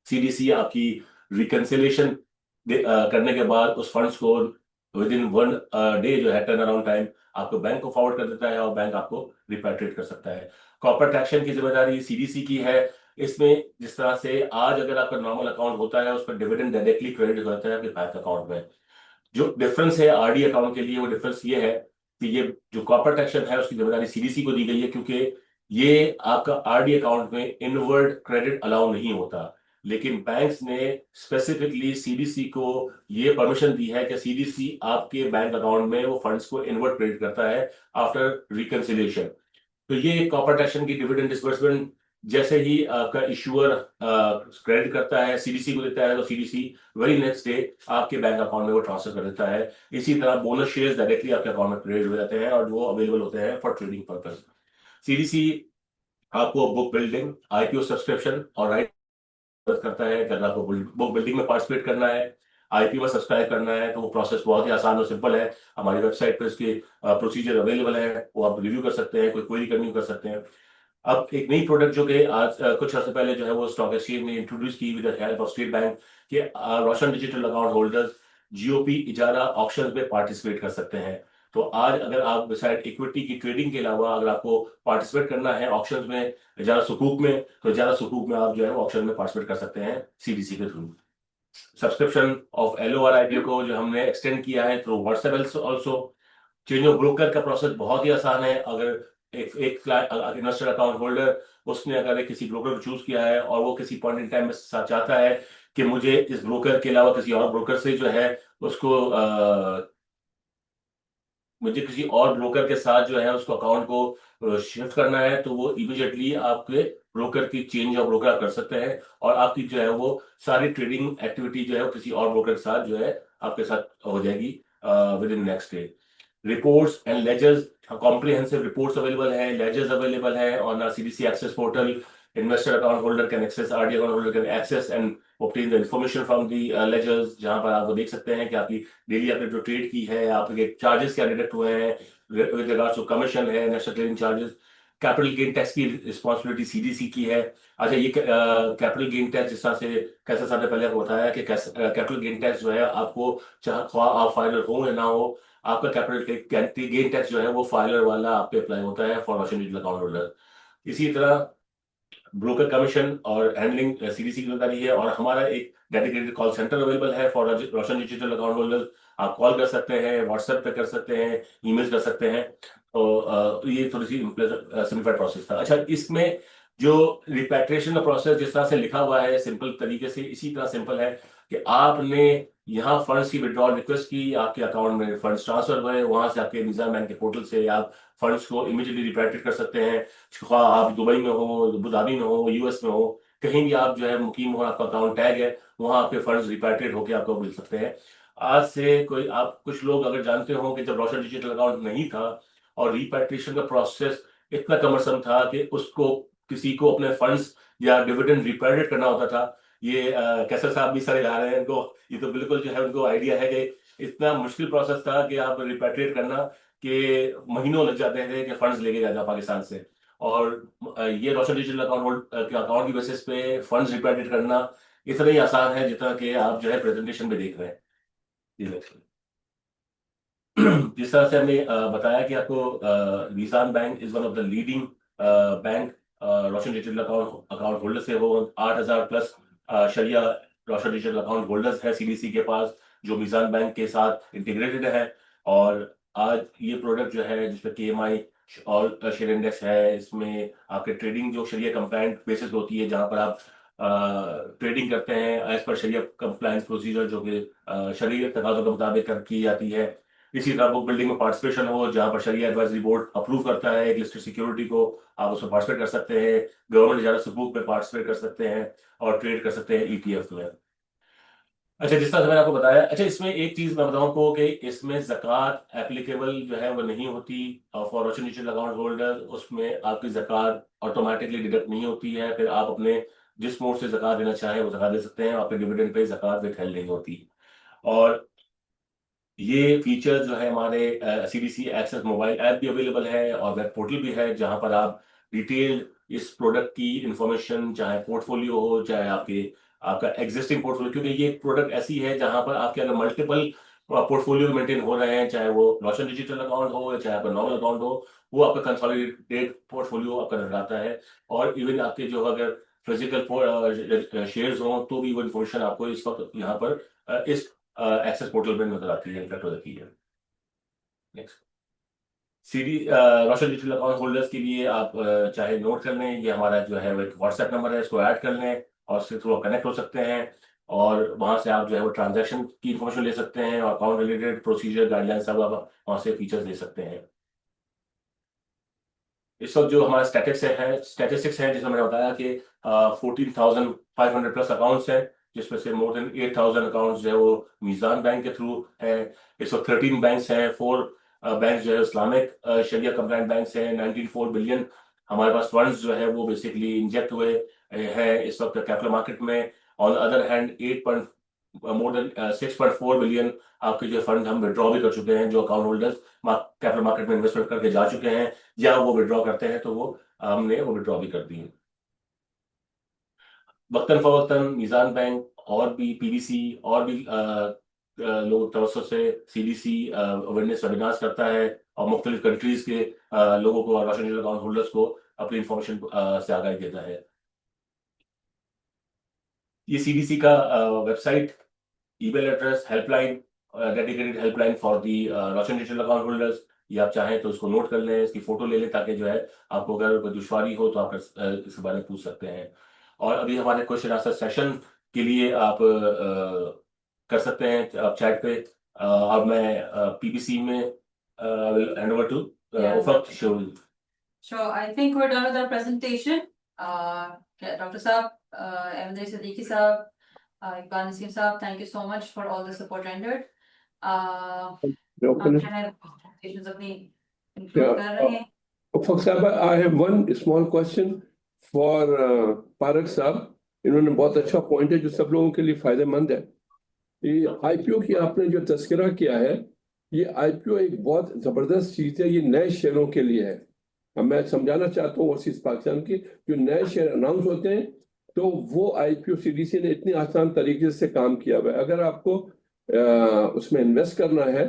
सीडीसी आपकी रिकंसिलिएशन करने के बाद उस फंड्स को विद इन 1 डे जो है टर्न अराउंड टाइम आपको बैंक को फॉरवर्ड कर देता है, और बैंक आपको रिपैट्रिएट कर सकता है। कॉर्पोरेट एक्शन की जिम्मेदारी सीडीसी की है। इसमें जिस तरह से आज अगर आपका नॉर्मल अकाउंट होता है, उस पर डिविडेंड डायरेक्टली क्रेडिट हो जाता है आपके बैंक अकाउंट में। जो डिफरेंस है आरडी अकाउंट के लिए, वो डिफरेंस ये है कि ये जो कॉर्पोरेट एक्शन है उसकी जिम्मेदारी सीडीसी को दी गई है, क्योंकि ये आपका आरडी अकाउंट में इनवर्ड क्रेडिट अलाउ नहीं होता। लेकिन बैंक्स ने स्पेसिफिकली सीडीसी को ये परमिशन दी है कि सीडीसी आपके बैंक अकाउंट में वो फंड्स को इनवर्ड क्रेडिट करता है आफ्टर रिकंसिलिएशन। तो ये कॉर्पोरेट एक्शन की डिविडेंड डिसबर्समेंट जैसे ही आपका इशूअर क्रेडिट करता है, सीडीसी को देता है, तो सीडीसी वेरी नेक्स्ट डे आपके बैंक अकाउंट में वो ट्रांसफर कर देता है। इसी तरह बोनस शेयर्स डायरेक्टली आपके अकाउंट में क्रेडिट हो जाते हैं, और वो अवेलेबल होते हैं फॉर ट्रेडिंग पर्पस। सीडीसी आपको बुक बिल्डिंग, आईपीओ सब्सक्रिप्शन और राइट करता है। अगर आपको बुक बिल्डिंग में पार्टिसिपेट करना है, आईपीओ में सब्सक्राइब करना है, तो वो प्रोसेस बहुत ही आसान और सिंपल है। हमारी वेबसाइट पर इसके प्रोसीजर अवेलेबल है, वो आप रिव्यू कर सकते हैं, कोई क्वेरी करनी कर सकते हैं। अब एक नई प्रोडक्ट जो कि आज कुछ अर्से पहले जो है वो स्टॉक एक्सचेंज ने इंट्रोड्यूस की with the help of state bank, के Roshan digital account holders GOP इजारा ऑप्शंस में पार्टिसिपेट कर सकते हैं। तो आज अगर आप बिसाइड इक्विटी की ट्रेडिंग के अलावा अगर आपको पार्टिसिपेट करना है ऑप्शंस में, इजारा सुकूक में, तो इजारा सुकूक में आप जो है ऑप्शन में पार्टिसिपेट कर सकते हैं सीडीसी के through. Subscription of LOR IPO को जो हमने एक्सटेंड किया है through WhatsApp also. Change of broker का प्रोसेस बहुत ही आसान है। अगर एक इन्वेस्टर अकाउंट होल्डर उसने अगर किसी ब्रोकर को चूज किया है, और वो किसी पॉइंट इन टाइम में चाहता है कि मुझे इस ब्रोकर के अलावा किसी और ब्रोकर से जो है उसको मुझे किसी और ब्रोकर के साथ जो है उसको अकाउंट को शिफ्ट करना है, तो वो इमीडिएटली आपके ब्रोकर की चेंज ऑफ ब्रोकर आप कर सकते हैं और आपकी जो है वो सारी ट्रेडिंग एक्टिविटी जो है वो किसी और ब्रोकर के साथ जो है आपके साथ हो जाएगी within next day. Reports and ledgers, comprehensive reports available है, लेजर्स अवेलेबल है on our CDC access portal. Investor account holder can access, RD account holder can access and obtain the information from the ledgers, जहां पर आप वो देख सकते हैं कि आपकी डेली आपने जो ट्रेड की है, आपके चार्जेस क्या डिडक्ट हुए हैं, विद रिगार्ड्स टू कमीशन है, national clearing charges, capital gain tax की रिस्पॉन्सिबिलिटी सीडीसी की है। अच्छा, ये कैपिटल गेन टैक्स जिस तरह से कैसे साहब ने पहले आपको बताया कि कैपिटल गेन टैक्स जो है आपको चाहे ख्वाह आप फाइलर हो या ना हो, आपका कैपिटल गेन टैक्स जो है वो फाइलर वाला आप पे अप्लाई होता है for Roshan digital account holder. इसी तरह ब्रोकर कमीशन और हैंडलिंग सीडीसी की जिम्मेदारी है और हमारा एक डेडिकेटेड कॉल सेंटर अवेलेबल है for Roshan digital account holder. आप कॉल कर सकते हैं, व्हाट्सएप पे कर सकते हैं, ईमेल कर सकते हैं। तो ये थोड़ी सी सिंपलिफाइड प्रोसेस था। अच्छा, इसमें जो रिपैट्रिएशन का प्रोसेस जिस तरह से लिखा हुआ है सिंपल तरीके से, इसी तरह सिंपल है कि आपने यहाँ फंड्स की विड्रॉल रिक्वेस्ट की, आपके अकाउंट में फंड्स ट्रांसफर हुए, वहां से आपके निजाम बैंक के पोर्टल से आप फंड्स को इमीडिएटली रिपैट्रिएट कर सकते हैं। आप दुबई में हो, अबू धाबी में हो, यूएस में हो, कहीं भी आप जो है मुकीम हो, आपका अकाउंट टैग है, वहां आपके फंड्स रिपैट्रिएट होकर आपको मिल सकते हैं। आज से कोई आप कुछ लोग अगर जानते हो कि जब रोशन डिजिटल अकाउंट नहीं था और रिपैट्रिएशन का प्रोसेस इतना कमरसम था कि उसको किसी को अपने फंड्स या डिविडेंड रिपैट्रिएट करना होता था। ये कैसर साहब भी सारे ला रहे हैं, इनको ये तो बिल्कुल जो है उनको आइडिया है कि इतना मुश्किल प्रोसेस था कि आप रिपैट्रिएट करना कि महीनों लग जाते थे कि फंड्स लेके जाना पाकिस्तान से। और ये रोशन डिजिटल अकाउंट की बेसिस पे फंड्स रिपैट्रिएट करना इतना ही आसान है जितना कि आप जो है प्रेजेंटेशन में देख रहे हैं। जिस तरह से हमने बताया कि आपको Nizam bank is one of the leading bank Roshan digital account holder से वो 8,000 प्लस शरिया रोशन डिजिटल अकाउंट होल्डर्स है सीडीसी के पास जो मिजान बैंक के साथ इंटीग्रेटेड है। और आज ये प्रोडक्ट जो है जिसमें KMI और शेयर इंडेक्स है, इसमें आपके ट्रेडिंग जो शरिया कंप्लायंट बेसिस होती है जहां पर आप ट्रेडिंग करते हैं एज पर शरिया कंप्लायंस प्रोसीजर जो कि शरीय तकाज़ों के मुताबिक की जाती है। इसी तरह बुक बिल्डिंग में पार्टिसिपेशन हो जहां पर शरिया एडवाइजरी बोर्ड अप्रूव करता है एक लिस्टेड सिक्योरिटी को, आप उसमें पार्टिसिपेट कर सकते हैं। गवर्नमेंट इजारा सुकूक में पार्टिसिपेट कर सकते हैं और ट्रेड कर सकते हैं ETF में। अच्छा, जिस तरह से मैंने आपको बताया, अच्छा इसमें एक चीज मैं बताऊं को कि इसमें ज़कात एप्लीकेबल जो है वो नहीं होती for Roshan digital account holder. उसमें आपकी ज़कात ऑटोमेटिकली डिडक्ट नहीं होती है, फिर आप अपने जिस मोड से ज़कात देना चाहें वो ज़कात दे सकते हैं, आपके डिविडेंड पे ज़कात विथहेल्ड नहीं होती। और ये फीचर जो है हमारे CDC एक्सेस मोबाइल ऐप भी अवेलेबल है और वेब पोर्टल भी है जहां पर आप डिटेल इस प्रोडक्ट की इंफॉर्मेशन, चाहे पोर्टफोलियो हो चाहे आपका एग्जिस्टिंग पोर्टफोलियो, क्योंकि ये प्रोडक्ट ऐसी है जहां पर आपके अगर मल्टीपल पोर्टफोलियो मेंटेन हो रहे हैं, चाहे वो रोशन डिजिटल अकाउंट हो या चाहे आपका नॉर्मल अकाउंट हो, वो आपका कंसोलिडेटेड पोर्टफोलियो आपका नजर आता है। और इवन आपके जो अगर फिजिकल शेयर्स हों तो भी वो इन्फॉर्मेशन आपको इस वक्त यहाँ पर इस एक्सेस पोर्टल में नजर आती है, रिफ्लेक्ट हो जाती है। नेक्स्ट, रोशन डिजिटल अकाउंट होल्डर्स के लिए आप चाहे नोट कर लें, ये हमारा जो है एक व्हाट्सएप नंबर है, इसको ऐड कर लें और उसके थ्रू कनेक्ट हो सकते हैं और वहां से आप जो है वो ट्रांजैक्शन की इंफॉर्मेशन ले सकते हैं और अकाउंट रिलेटेड प्रोसीजर गाइडलाइन सब आप वहां से फीचर्स ले सकते हैं। इस वक्त जो हमारा स्टैटिस्टिक्स है जिसमें मैंने बताया कि 14,500 प्लस अकाउंट्स हैं, जिसमें से मोर देन 8,000 अकाउंट्स जो है वो मीजान बैंक के थ्रू है। इस वक्त 13 बैंक्स हैं, 4 बैंक जो है इस्लामिक शरिया कंप्लायंट बैंक हैं। 19.4 बिलियन हमारे पास फंड्स जो है वो बेसिकली इंजेक्ट हुए हैं इस वक्त कैपिटल मार्केट में। On the other hand more than 6.4 billion आपके जो फंड हम विड्रॉ भी कर चुके हैं, जो अकाउंट होल्डर्स कैपिटल मार्केट में इन्वेस्टमेंट करके जा चुके हैं या वो विड्रॉ करते हैं तो वो हमने वो विड्रॉ भी कर दी है। वक्तन फवक्तन मीजान बैंक और भी PBC और भी लोग तवज्जो से CDC अवेयरनेस वेबिनार्स करता है और मुख्तलिफ कंट्रीज के लोगों को, रोशन डिजिटल अकाउंट होल्डर्स को अपनी इंफॉर्मेशन से आगाही देता है। ये CDC का website, email address, helpline, dedicated helpline for the Roshan digital account holders, ये आप चाहें तो इसको नोट कर लें, इसकी फोटो ले लें ताकि जो है आपको अगर कोई दुश्वारी हो तो आप इसके बारे में पूछ सकते हैं। और अभी हमारे क्वेश्चन आंसर सेशन के लिए आप कर सकते हैं आप चैट पे। अब मैं PPC में hand over to
Yeah.
Ufaq.
Sure, I think we're done with our presentation. Dr. Saab, Ahmed Siddiqui Saab, Iqbal Naseem Saab, thank you so much for all the support rendered. हम जो है presentations अपनी conclude कर रहे हैं.
Ufaq Saab, I have one small question for Parak Saab. इन्होंने बहुत अच्छा पॉइंट है जो सब लोगों के लिए फायदेमंद है. ये आईपीओ की आपने जो तस्करा किया है, ये आईपीओ एक बहुत जबरदस्त चीज है. ये नए शेयरों के लिए है. अब मैं समझाना चाहता हूँ ओवरसीज पाकिस्तान की, जो नए शेयर अनाउंस होते हैं तो वो आईपीओ सीडीसी ने इतनी आसान तरीके से काम किया हुआ है. अगर आपको उसमें इन्वेस्ट करना है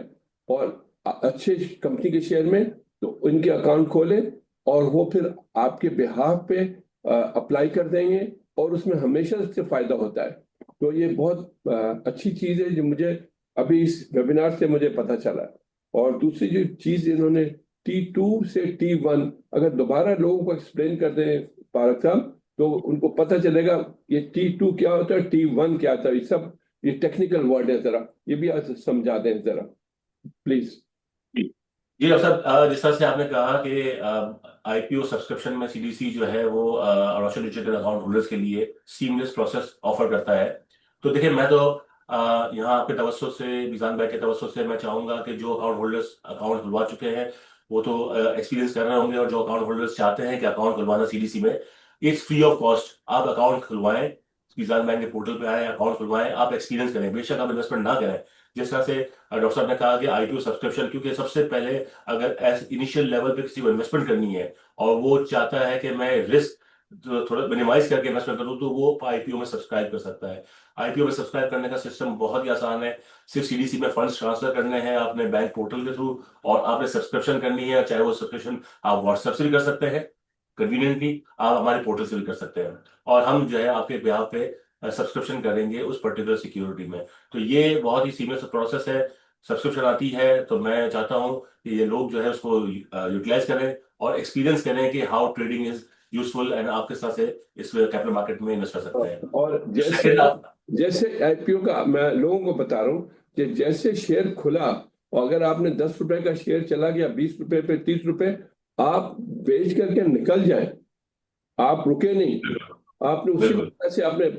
और अच्छे कंपनी के शेयर में, तो इनके अकाउंट खोलें और वो फिर आपके बिहाफ पे अप्लाई कर देंगे और उसमें हमेशा इससे फायदा होता है. तो ये बहुत अच्छी चीज है जो मुझे अभी इस वेबिनार से मुझे पता चला. और दूसरी जो चीज इन्होंने T2 से T1 अगर दोबारा लोगों को एक्सप्लेन कर दें पारक साहब, तो उनको पता चलेगा ये T2 क्या होता है, T1 क्या होता है. ये सब ये टेक्निकल वर्ड है, जरा ये भी आज समझा दें जरा प्लीज.
जी डॉक्टर, जिस तरह से आपने कहा कि आईपीओ सब्सक्रिप्शन में सीडीसी जो है वो रोशन डिजिटल अकाउंट होल्डर्स के लिए सीमलेस प्रोसेस ऑफर करता है. तो देखिए, मैं तो यहाँ आपके तवज्जो से, मिजान भाई के तवज्जो से मैं चाहूंगा कि जो अकाउंट होल्डर्स अकाउंट खुलवा चुके हैं वो तो एक्सपीरियंस कर रहे होंगे, और जो अकाउंट होल्डर्स चाहते हैं कि अकाउंट खुलवाना सीडीसी में, इट्स फ्री ऑफ कॉस्ट. आप अकाउंट खुलवाएं, मिजान बैंक के पोर्टल पे आए, अकाउंट खुलवाएं, आप एक्सपीरियंस करें. बेशक आप इन्वेस्टमेंट ना करें. जिस तरह से डॉक्टर साहब ने कहा कि आईपीओ सब्सक्रिप्शन, क्योंकि सबसे पहले अगर इनिशियल लेवल पे किसी को इन्वेस्टमेंट करनी है और वो चाहता है कि मैं रिस्क थोड़ा मिनिमाइज करके इन्वेस्टमेंट करूं, तो वो आईपीओ में सब्सक्राइब कर सकता है. आईपीओ में सब्सक्राइब करने का सिस्टम बहुत ही आसान है. सिर्फ सीडीसी में फंड्स ट्रांसफर करने हैं अपने बैंक पोर्टल के थ्रू, और आपने सब्सक्रिप्शन करनी है, चाहे वो सब्सक्रिप्शन आप व्हाट्सएप से भी कर सकते हैं कन्वीनियंटली, आप हमारे पोर्टल से भी कर सकते हैं, और हम जो है आपके ब्याह पे सब्सक्रिप्शन करेंगे उस पर्टिकुलर सिक्योरिटी में. तो ये बहुत ही सीमित प्रोसेस है. सब्सक्रिप्शन आती है तो मैं चाहता हूँ कि ये लोग जो है उसको यूटिलाइज करें और एक्सपीरियंस करें कि how trading is useful, and आप किस तरह से इस कैपिटल मार्केट में इन्वेस्ट कर सकते हैं.
और जैसे आईपीओ का मैं लोगों को बता रहा हूँ कि जैसे शेयर खुला और अगर आपने 10 रुपए का शेयर चला गया 20 रुपए पे 30 रुपए, आप बेच करके निकल जाए, आप रुके नहीं, आपने उसी तरह से आपने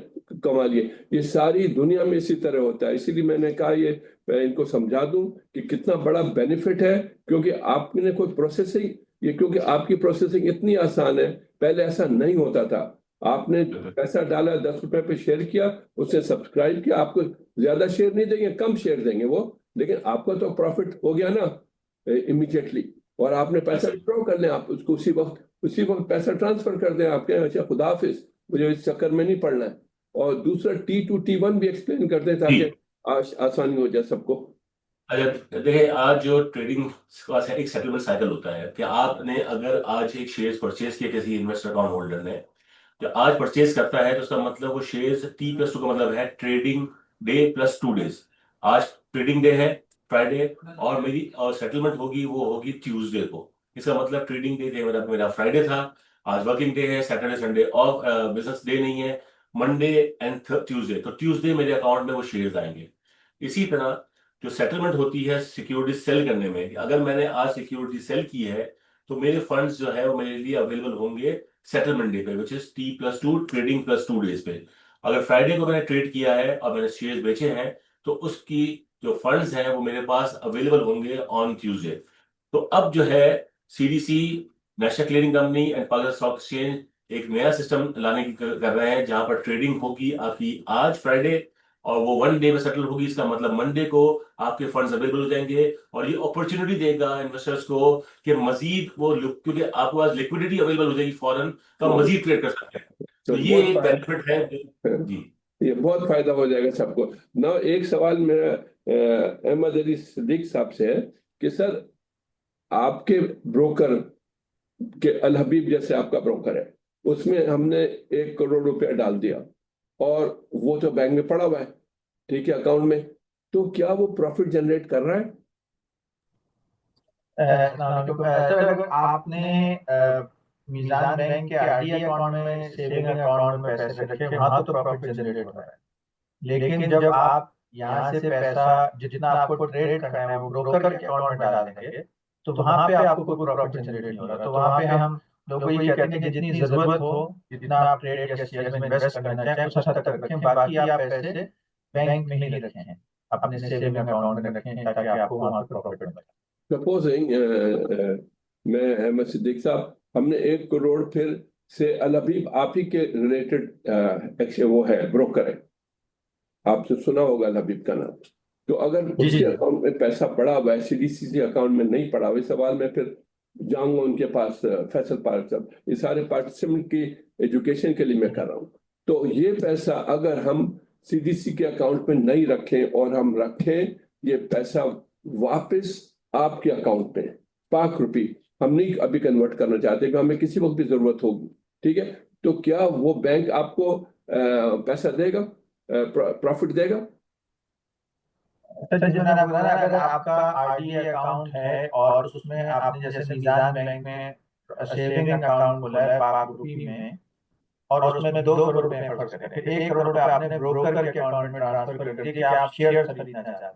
कमा लिए. ये सारी दुनिया में इसी तरह होता है. इसीलिए मैंने कहा ये मैं इनको समझा दूं कि कितना बड़ा बेनिफिट है, क्योंकि आपने कोई प्रोसेसिंग, ये क्योंकि आपकी प्रोसेसिंग इतनी आसान है. पहले ऐसा नहीं होता था. आपने पैसा डाला, 10 रुपए पे शेयर किया, उससे सब्सक्राइब किया, आपको ज्यादा शेयर नहीं देंगे, कम शेयर देंगे वो, लेकिन आपका तो प्रॉफिट हो गया ना इमीडिएटली, और आपने पैसा विड्रॉ कर लें, आप उसको उसी वक्त पैसा ट्रांसफर कर दें. आपके अच्छा खुदा हाफिज, मुझे इस चक्कर में नहीं पड़ना है. और दूसरा T2 T1 भी एक्सप्लेन कर दें ताकि आसानी हो जाए सबको.
अच्छा देखिए, आज जो ट्रेडिंग का एक सेटलमेंट साइकिल होता है कि आपने अगर आज एक शेयर परचेज किया किसी इन्वेस्टर अकाउंट होल्डर ने, जो आज परचेज करता है तो उसका मतलब वो शेयर T+2 का मतलब है ट्रेडिंग डे प्लस 2 डेज. आज ट्रेडिंग डे है फ्राइडे, और मेरी और सेटलमेंट होगी वो होगी ट्यूसडे को. इसका मतलब ट्रेडिंग डे मेरा फ्राइडे था, आज वर्किंग डे है, Saturday Sunday off business day नहीं है, मंडे एंड ट्यूसडे, तो ट्यूसडे मेरे अकाउंट में वो शेयर्स आएंगे. इसी तरह जो सेटलमेंट होती है सिक्योरिटी सेल करने में, अगर मैंने आज सिक्योरिटी सेल की है तो मेरे फंड्स जो है वो मेरे लिए अवेलेबल होंगे सेटलमेंट डे पे, which is T+2 trading plus 2 days पे. अगर फ्राइडे को मैंने ट्रेड किया है और मैंने शेयर्स बेचे हैं तो उसकी जो फंड्स हैं वो मेरे पास अवेलेबल होंगे ऑन ट्यूसडे. तो अब जो है CDC, national clearing company and Pakistan stock exchange एक नया सिस्टम लाने की कर रहे हैं, जहां पर ट्रेडिंग होगी आपकी आज फ्राइडे और वो 1 डे में सेटल होगी. इसका मतलब मंडे को आपके फंड्स अवेलेबल हो जाएंगे, और ये अपॉर्चुनिटी देगा इन्वेस्टर्स को कि मजीद वो क्योंकि आपके पास लिक्विडिटी अवेलेबल हो जाएगी फौरन, तो आप मजीद ट्रेड कर सकते हैं. तो ये एक बेनिफिट है जी.
ये बहुत फायदा हो जाएगा सबको. ना एक सवाल मेरा अहमद अली सिद्दीक साहब से है कि सर, आपके ब्रोकर के अल हबीब जैसे आपका ब्रोकर है, उसमें हमने 1 करोड़ रुपया डाल दिया और वो तो बैंक में पड़ा हुआ है, ठीक है, अकाउंट में, तो क्या वो प्रॉफिट जनरेट कर रहा है?
सर, अगर आपने मीजान बैंक के आरडी अकाउंट में, सेविंग अकाउंट में पैसे रखे, वहां तो प्रॉफिट जनरेट हो रहा है. लेकिन जब आप यहाँ से पैसा जितना आपको ट्रेड करना है वो ब्रोकर के अकाउंट में डाल देंगे, तो वहां पे आपको कोई प्रॉफिट जनरेट नहीं हो रहा. तो वहां पे हम लोग ये कहते हैं कि जितनी जरूरत हो जितना आप ट्रेड या शेयर में इन्वेस्ट करना चाहें उस हद तक रखें, बाकी आप पैसे बैंक में ही रखें, अपने सेविंग अकाउंट में रखें, ताकि आपको वहां पे प्रॉफिट मिले।
सपोजिंग मैं अहमद सिद्दीक साहब, हमने 1 करोड़ फिर से अल हबीब आप ही के रिलेटेड वो है, ब्रोकर है, आपने सुना होगा अल हबीब का नाम। तो अगर
जी,
उसके
जी।
अकाउंट में पैसा पड़ा हुआ है, सीडीसी अकाउंट में नहीं पड़ा हुआ, इस सवाल में फिर जाऊंगा उनके पास, फैसल पार्क साहब, ये सारे पार्टिसिपेंट की एजुकेशन के लिए मैं कर रहा हूँ। तो ये पैसा अगर हम सीडीसी के अकाउंट में नहीं रखें और हम रखें ये पैसा वापस आपके अकाउंट में, ₹5 हम नहीं अभी कन्वर्ट करना चाहते कि हमें किसी वक्त भी जरूरत होगी, ठीक है, तो क्या वो बैंक आपको पैसा देगा, प्रॉफिट देगा?
सर, जैसे मैंने आपको बताया, अगर आपका आरडीए अकाउंट है और उसमें आपने जैसे मीजान बैंक में सेविंग अकाउंट खोला है ₹5 में, और उसमें 2 करोड़ रुपए फर्ज करें, फिर 1 करोड़ रुपए आपने ब्रोकर के अकाउंट में ट्रांसफर कर दिए कि आप शेयर खरीदना चाहते हैं,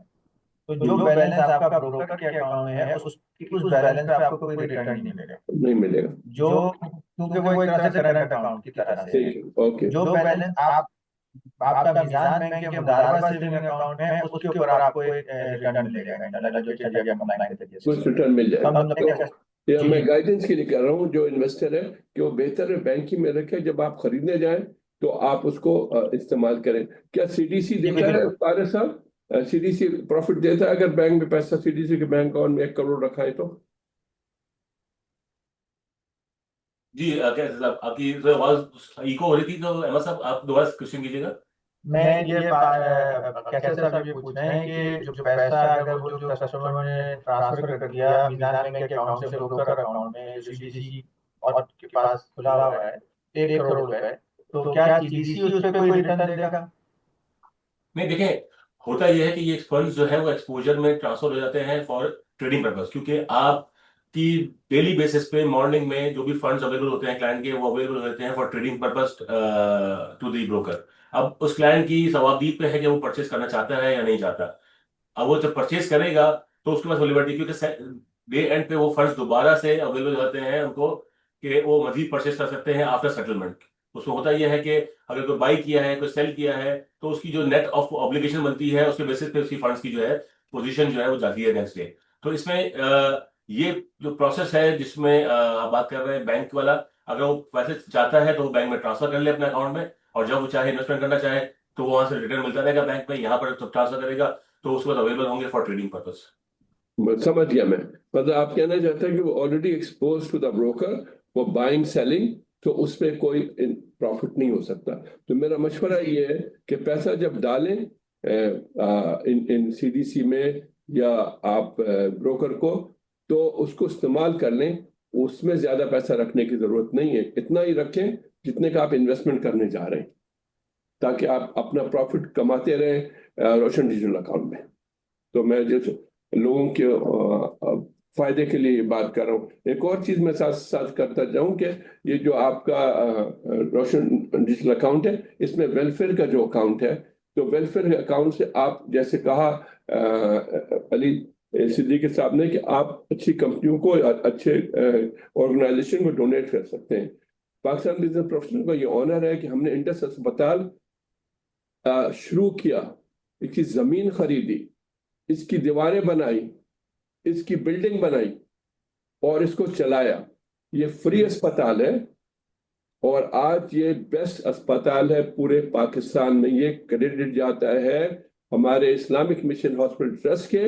तो जो बैलेंस आपका ब्रोकर के अकाउंट में है उस बैलेंस पे आपको कोई रिटर्न नहीं मिलेगा,
नहीं मिलेगा।
जो क्योंकि वो एक तरह से करंट अकाउंट की तरह से है।
ठीक है, ओके।
जो बैलेंस आपका मीजान बैंक के मुदारबा सेविंग अकाउंट में है, उसके ऊपर आपको एक रिटर्न मिलेगा, जो शरिया कंप्लाइन के तरीके
कुछ
से।
रिटर्न मिल
तो हम
जाएगा।
लोग क्या-
तो ये
जी,
मैं
जी।
गाइडेंस के लिए कर रहा हूँ, जो इन्वेस्टर है कि वो बेहतर है बैंक ही में रखे, जब आप खरीदने जाएं तो आप उसको इस्तेमाल करें। क्या सीडीसी देता है
बिल्कुल।
तारे साहब, सीडीसी प्रॉफिट देता है अगर बैंक में पैसा सीडीसी के बैंक अकाउंट में 1 करोड़ रखा है तो?
जी क्या साहब, आपकी तो आवाज इको हो रही थी, तो अहमद साहब आप दोबारा क्वेश्चन कीजिएगा।
मैं ये कैसे साहब ये पूछ रहे हैं कि जो पैसा अगर वो जो कस्टमर ने ट्रांसफर कर दिया मीजान बैंक के अकाउंट से ब्रोकर अकाउंट में, सीडीसी और के पास खुला हुआ है 1 करोड़ रुपए, तो क्या सीडीसी उस पर कोई रिटर्न देगा?
नहीं देखें, होता यह है कि ये फंड्स जो है वो एक्सपोजर में ट्रांसफर हो जाते हैं फॉर ट्रेडिंग पर्पस, क्योंकि आपकी डेली बेसिस पे मॉर्निंग में जो भी फंड्स अवेलेबल होते हैं क्लाइंट के, वो अवेलेबल होते हैं for trading purpose to the broker. अब उस क्लाइंट की सवाबदीद पे है कि वो परचेस करना चाहता है या नहीं चाहता। अब वो जब परचेस करेगा तो उसके पास लिबर्टी, क्योंकि डे एंड पे वो फंड्स दोबारा से अवेलेबल होते हैं उनको कि वो मजीद परचेस कर सकते हैं आफ्टर सेटलमेंट। उसमें होता यह है कि अगर कोई बाई किया है, कोई सेल किया है, तो उसकी जो नेट ऑफ ऑब्लिगेशन बनती है उसके बेसिस पे उसकी फंड्स की जो है पोजीशन जो है वो जाती है नेक्स्ट डे। तो इसमें ये जो प्रोसेस है जिसमें आप बात कर रहे हैं बैंक वाला, अगर वो पैसे चाहता है तो वो बैंक में ट्रांसफर कर ले अपने अकाउंट में, और जब वो चाहे इन्वेस्टमेंट करना चाहे तो वो वहां से रिटर्न मिलता रहेगा बैंक में, यहाँ पर ट्रांसफर करेगा तो उसके बाद अवेलेबल होंगे फॉर ट्रेडिंग पर्पस।
समझ गया मैं। मतलब आप कहना चाहते हैं कि वो already expose to the broker, वो बाइंग सेलिंग, तो उसमें कोई प्रॉफिट नहीं हो सकता। तो मेरा मशवरा ये है कि पैसा जब डालें इन सीडीसी में या आप ब्रोकर को, तो उसको इस्तेमाल कर लें, उसमें ज्यादा पैसा रखने की जरूरत नहीं है, इतना ही रखें जितने का आप इन्वेस्टमेंट करने जा रहे हैं, ताकि आप अपना प्रॉफिट कमाते रहें रोशन डिजिटल अकाउंट में। तो मैं जो लोगों के फायदे के लिए बात कर रहा हूँ। एक और चीज मैं साथ साथ करता जाऊं कि ये जो आपका रोशन डिजिटल अकाउंट है, इसमें वेलफेयर का जो अकाउंट है, तो वेलफेयर अकाउंट से आप जैसे कहा अली सिद्दीकी साहब ने कि आप अच्छी कंपनियों को, अच्छे ऑर्गेनाइजेशन को डोनेट कर सकते हैं। पाकिस्तान बिजनेस प्रोफेशनल का ये ऑनर है कि हमने इंडस अस्पताल शुरू किया, इसकी जमीन खरीदी, इसकी दीवारें बनाई, इसकी बिल्डिंग बनाई और इसको चलाया। ये फ्री अस्पताल है और आज ये बेस्ट अस्पताल है पूरे पाकिस्तान में। ये क्रेडिट जाता है हमारे इस्लामिक मिशन हॉस्पिटल ट्रस्ट के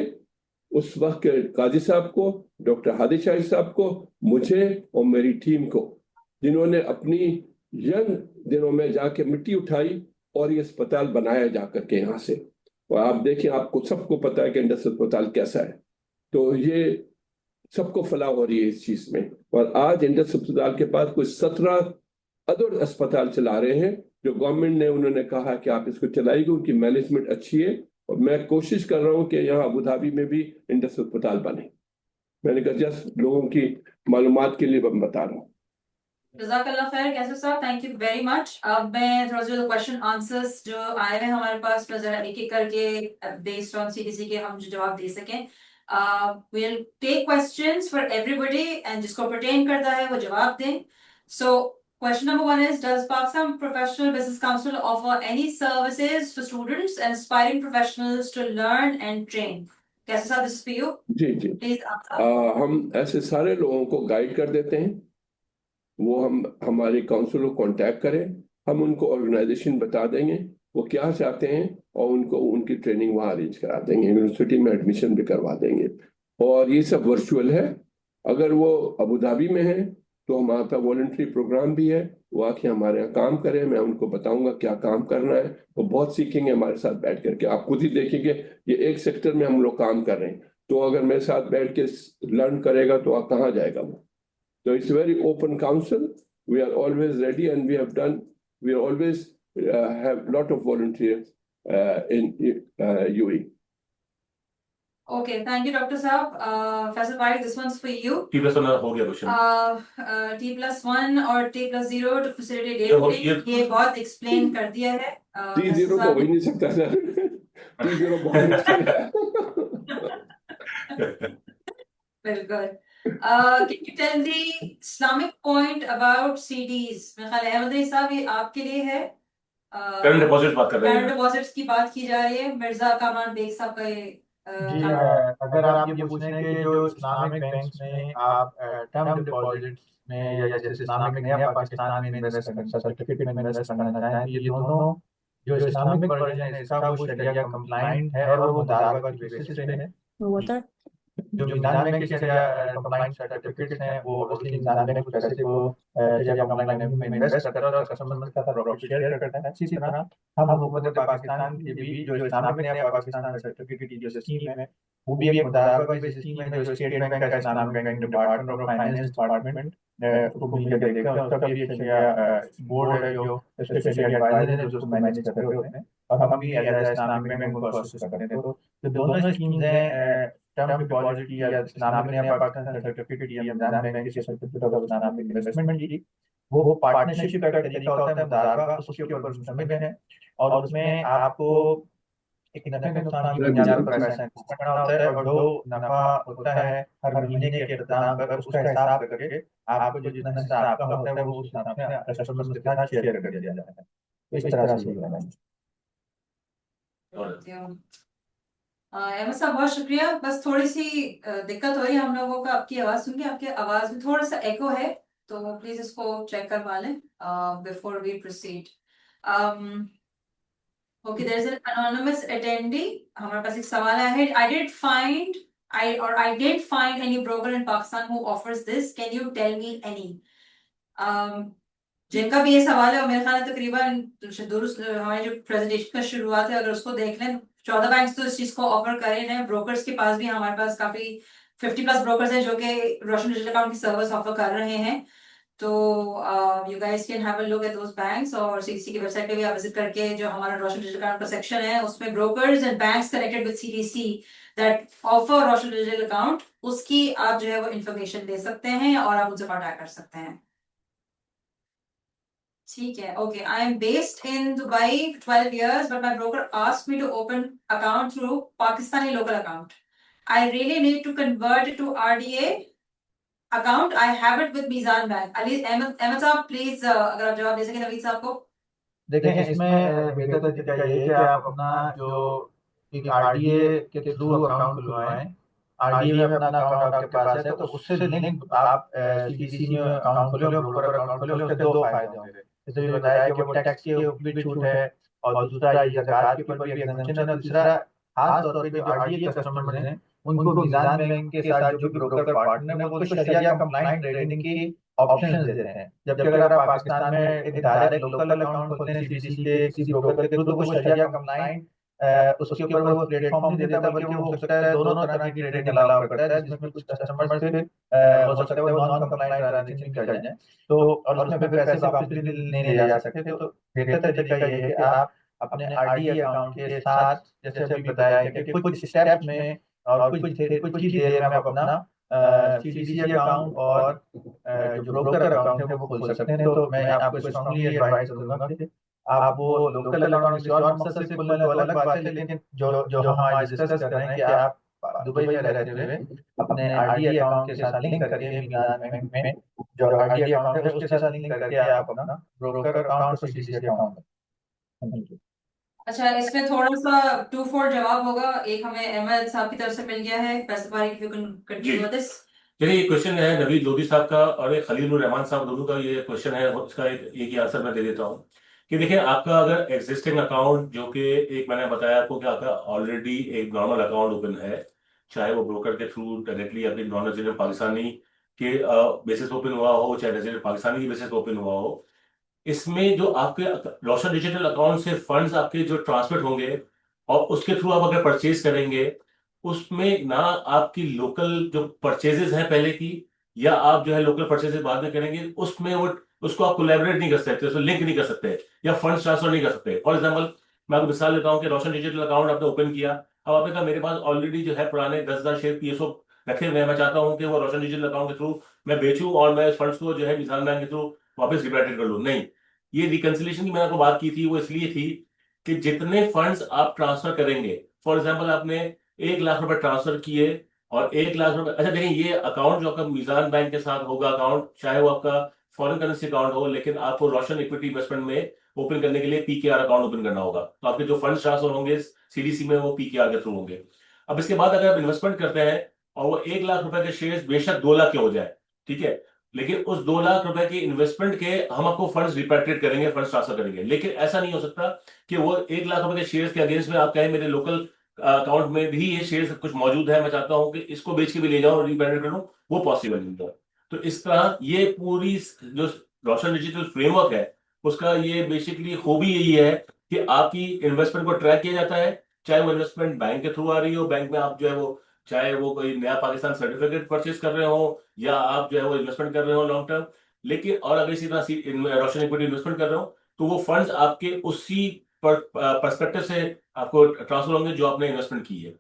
उस वक्त के काजी साहब को, डॉक्टर हादी शाही साहब को, मुझे और मेरी टीम को, जिन्होंने अपनी यंग दिनों में जाके मिट्टी उठाई और ये अस्पताल बनाया जाकर के यहाँ से। और आप देखें, आपको सबको पता है कि इंडस अस्पताल कैसा है। तो ये सबको फलाह हो रही है इस चीज में। और आज इंडस अस्पताल के पास कुछ 17 अदर अस्पताल चला रहे हैं, जो गवर्नमेंट ने उन्होंने कहा कि आप इसको चलाइए, उनकी मैनेजमेंट अच्छी है। और मैं कोशिश कर रहा हूँ कि यहाँ अबू धाबी में भी इंडस अस्पताल बने। मैंने कहा जस्ट लोगों की मालूमात के लिए मैं बता रहा हूँ।
जज़ाकल्लाह खैर कैसे साहब, थैंक यू वेरी मच। अब मैं थोड़ा सा क्वेश्चन आंसर्स जो आए हैं हमारे पास, जरा एक एक करके बेस्ड ऑन सीडीसी के हम जो जवाब दे सकें। We'll take questions for everybody and जिसको pertain करता है वो जवाब दें. So question number 1 is, does Pakistan Professional Business Council offer any services for students and aspiring professionals to learn and train? कैसे साहब, this is for you.
Ji ji
Please answer.
हम ऐसे सारे लोगों को गाइड कर देते हैं. वो हम हमारे काउंसिल को कांटेक्ट करें, हम उनको ऑर्गेनाइजेशन बता देंगे वो क्या चाहते हैं और उनको उनकी ट्रेनिंग वहाँ अरेंज करा देंगे, यूनिवर्सिटी में एडमिशन भी करवा देंगे. और ये सब वर्चुअल है. अगर वो अबू धाबी में है तो हमारे पास वॉलंटरी प्रोग्राम भी है, वो आके हमारे यहाँ काम करें. मैं उनको बताऊंगा क्या काम करना है, वो बहुत सीखेंगे हमारे साथ बैठ करके. आप खुद ही देखेंगे ये एक सेक्टर में हम लोग काम कर रहे हैं, तो अगर मेरे साथ बैठ के लर्न करेगा तो आप कहाँ जाएगा वो. So it's a very open council. We are always ready, and we always have a lot of volunteers in UAE.
Okay, thank you, Dr. Saab. Faisal Parik, this one's for you.
T+1 हो गया question.
T+1 और T+0 to facilitate
ये हो-
dating, ये बहुत explain कर दिया है.
T0 तो हो ही नहीं सकता सर. T0 बहुत मुश्किल है.
बिल्कुल. Can you tell the Islamic point about CDs? मेरे ख्याल है अहमद अली साहब ये आपके लिए है.
करंट डिपॉजिट बात कर रहे
करंट
हैं.
डिपॉजिट्स की बात की जा रही है. मिर्जा कामरान बेग साहब का ये
जी, अगर आप ये पूछ रहे हैं कि जो इस्लामिक बैंक्स में आप टर्म डिपॉजिट्स में या जैसे इस्लामिक नया पाकिस्तान में इन्वेस्ट करना, सर्टिफिकेट में इन्वेस्ट करना चाहें, ये दोनों जो इस्लामिक वर्जन है इसका वो शरिया कंप्लाइंट है और वो मुदारबा की बेसिस पे है. जो मीज़ान बैंक के शरिया कंप्लाइंट सर्टिफिकेट्स हैं वो उसके मीज़ान बैंक कुछ पैसे को शरिया कंप्लाइंट में इन्वेस्ट करता है और कस्टमर के साथ प्रॉफिट शेयर करता है. इसी तरह हम हुकूमत पाकिस्तान की भी जो इस्लामिक नया पाकिस्तान सर्टिफिकेट की जो स्कीम है वो भी एक मुदारबा की स्कीम है जो स्टेट बैंक का Islamic bank department of finance department उसको मिलकर देखते हैं. उसका भी एक शरिया बोर्ड है जो इसके शरिया एडवाइजर है जो उसको मैनेज कर रहे होते हैं और हम भी एज इस्लामिक बैंक को असिस्ट करते हैं. तो दोनों स्कीम्स हैं, टर्म डिपॉजिट या इस्लामिक नया पाकिस्तान सर्टिफिकेट या मीज़ान बैंक के सर्टिफिकेट ऑफ इस्लामिक इन्वेस्टमेंट की, वो पार्टनरशिप का तरीका होता है, मुदारबा उसके ऊपर मुश्तमिल है और उसमें आपको एक नफे नुकसान की बुनियाद पर पैसा करना होता है और जो नफा होता है हर महीने के इख्तिताम पर उसका हिसाब करके आपको जो जितना हिस्सा आपका होता है वो उस हिसाब से कस्टमर्स के साथ शेयर कर दिया जाता है. इस तरह से होता है.
अहमद साहब बहुत शुक्रिया. बस थोड़ी सी दिक्कत हो रही है हम लोगों का. आपकी आवाज सुन के आपकी आवाज में थोड़ा सा एको है, तो प्लीज इसको चेक करवा लें before we proceed. Okay, there is an anonymous attendee. हमारे पास एक सवाल है. I didn't find any broker in Pakistan who offers this. Can you tell me any? जिनका भी ये सवाल है और मेरे ख्याल तकरीबन दुरुस्त हमारी जो प्रेजेंटेशन का शुरुआत है अगर उसको देख लें, 14 बैंक्स तो इस चीज को ऑफर कर रहे हैं. ब्रोकर्स के पास भी हमारे पास काफी 50+ ब्रोकर्स हैं जो कि रोशन डिजिटल अकाउंट की सर्विस ऑफर कर रहे हैं. तो you guys can have a look at those banks और सीडीसी की वेबसाइट पे भी आप विजिट करके जो हमारा रोशन डिजिटल अकाउंट का सेक्शन है उसमें brokers and banks connected with CDC that offer Roshan digital account, उसकी आप जो है वो इन्फॉर्मेशन ले सकते हैं और आप उनसे कांटेक्ट कर सकते हैं. ठीक है. Okay, I am based in Dubai 12 years but my broker asked me to open account through Pakistani local account. I really need to convert it to RDA account. I have it with Mizan Bank. Ahmed साहब please अगर आप जवाब दे सकें नवीद साहब को.
देखें, इसमें बेहतर तरीका ये है कि आप अपना जो एक आरडीए के थ्रू अकाउंट खुलवाएं. आरडीए में अपना अकाउंट आपके पास है तो उससे लिंक आप सीडीसी में अकाउंट खोलें और ब्रोकर अकाउंट खोलें. उसके दो फायदे होंगे. जैसे भी बताया कि वो टैक्स के ऊपर भी छूट है और दूसरा ये ज़कात के ऊपर भी एग्जेम्पशन है. तीसरा खास तौर पे जो आरडीए कस्टमर्स हैं उनको मीज़ान बैंक के साथ जो ब्रोकर पार्टनर है वो शरिया कंप्लाइंट ट्रेडिंग की ऑप्शंस देते हैं. जबकि अगर आप पाकिस्तान में एक डायरेक्ट लोकल अकाउंट खोलते हैं सीडीसी के किसी ब्रोकर के थ्रू तो वो शरिया कंप्लाइंट उसके ऊपर वो प्लेटफॉर्म नहीं देता बल्कि वो हो सकता है दोनों तरह की ट्रेडिंग अलाउ करता है जिसमें कुछ कस्टमर से हो सकता है वो नॉन कंप्लाइंट ट्रांजैक्शन कर जाए तो और उसमें फिर पैसे वापस भी नहीं ले जा सकते. तो बेहतर तरीका ये है कि आप अपने आरडीए अकाउंट के साथ जैसे अभी बताया है कि कुछ स्टेप में और कुछ ही देर में आप अपना सीडीसी अकाउंट और जो ब्रोकर अकाउंट है वो खोल सकते हैं. तो मैं आपको स्ट्रांगली एडवाइस करूंगा कि आप वो लोकल अकाउंट किसी और मकसद से खोल लें तो अलग बात है, लेकिन जो हम आज डिस्कस कर रहे हैं कि आप दुबई में रहते हुए अपने आरडी अकाउंट के साथ लिंक करके मीज़ान बैंक में जो आरडी अकाउंट है उसके साथ लिंक करके आप अपना ब्रोकर अकाउंट और सीडीसी अकाउंट। Thank you.
अच्छा, इसमें थोड़ा सा 2-4 जवाब होगा। एक हमें अहमद साहब की तरफ से मिल गया है। Fasify, if you can continue with this.
चलिए, ये क्वेश्चन है नवीद लोधी साहब का और एक खलीलुर रहमान साहब, दोनों का ये क्वेश्चन है। उसका एक ही आंसर मैं दे देता हूँ कि देखिए, आपका अगर एग्जिस्टिंग अकाउंट जो कि एक मैंने बताया आपको कि आपका ऑलरेडी एक नॉर्मल अकाउंट ओपन है, चाहे वो ब्रोकर के थ्रू डायरेक्टली या फिर नॉन रेजिडेंट पाकिस्तानी के बेसिस ओपन हुआ हो, चाहे रेजिडेंट पाकिस्तानी की बेसिस ओपन हुआ हो, इसमें जो आपके रोशन डिजिटल अकाउंट से फंड्स आपके जो ट्रांसफर होंगे और उसके थ्रू आप अगर परचेज करेंगे, उसमें ना आपकी लोकल जो परचेजेस हैं पहले की, या आप जो है लोकल परचेजेस बाद में करेंगे, उसमें वो उसको आप कोलैबोरेट नहीं कर सकते, उसको लिंक नहीं कर सकते या फंड्स ट्रांसफर नहीं कर सकते। फॉर एग्जांपल, मैं आपको मिसाल देता हूँ कि रोशन डिजिटल अकाउंट आपने ओपन किया, अब आपने कहा मेरे पास ऑलरेडी जो है पुराने 10,000 शेयर पीएसओ रखे हुए हैं, मैं चाहता हूँ कि वो रोशन डिजिटल अकाउंट के थ्रू मैं बेचूं और मैं फंड्स को जो है मीज़ान बैंक के थ्रू वापस रिपेट्रिएट कर लूँ। नहीं, ये रिकंसिलिएशन की मैंने आपको बात की थी, वो इसलिए थी कि जितने फंड्स आप ट्रांसफर करेंगे, फॉर एग्जांपल आपने 1 लाख रुपए ट्रांसफर किए और 1 लाख रुपए, अच्छा देखिए, ये अकाउंट जो आपका मीज़ान बैंक के साथ होगा अकाउंट, चाहे वो आपका फॉरेन करेंसी अकाउंट हो, लेकिन आपको रोशन इक्विटी इन्वेस्टमेंट में ओपन करने के लिए पीकेआर अकाउंट ओपन करना होगा। तो आपके जो फंड्स ट्रांसफर होंगे सीडीसी में, वो पीकेआर के थ्रू होंगे। अब इसके बाद अगर आप इन्वेस्टमेंट करते हैं और वो 1 लाख रुपए के शेयर बेशक 2 लाख के हो जाए, ठीक है, लेकिन उस 2 लाख रुपए के इन्वेस्टमेंट के हम आपको फंड्स रिपेट्रिएट करेंगे, फंड्स ट्रांसफर करेंगे। लेकिन ऐसा नहीं हो सकता कि वो 1 लाख रुपए के शेयर्स के अगेंस्ट में आप कहें मेरे लोकल अकाउंट में भी ये शेयर्स कुछ मौजूद है, मैं चाहता हूं कि इसको बेच के भी ले जाऊं और रिपेट्रिएट कर लूं, वो पॉसिबल नहीं था। तो इस तरह ये पूरी जो रोशन डिजिटल फ्रेमवर्क है, उसका ये बेसिकली खूबी यही है कि आपकी इन्वेस्टमेंट को ट्रैक किया जाता है, चाहे वो इन्वेस्टमेंट बैंक के थ्रू आ रही हो, बैंक में आप जो है वो चाहे वो कोई नया पाकिस्तान सर्टिफिकेट परचेज कर रहे हो या आप जो है वो इन्वेस्टमेंट कर रहे हो लॉन्ग टर्म, लेकिन और अगर इसी तरह रोशन इक्विटी इन्वेस्टमेंट कर रहे हो, तो वो फंड्स आपके उसी पर्सपेक्टिव से आपको ट्रांसफर होंगे जो आपने इन्वेस्टमेंट की है।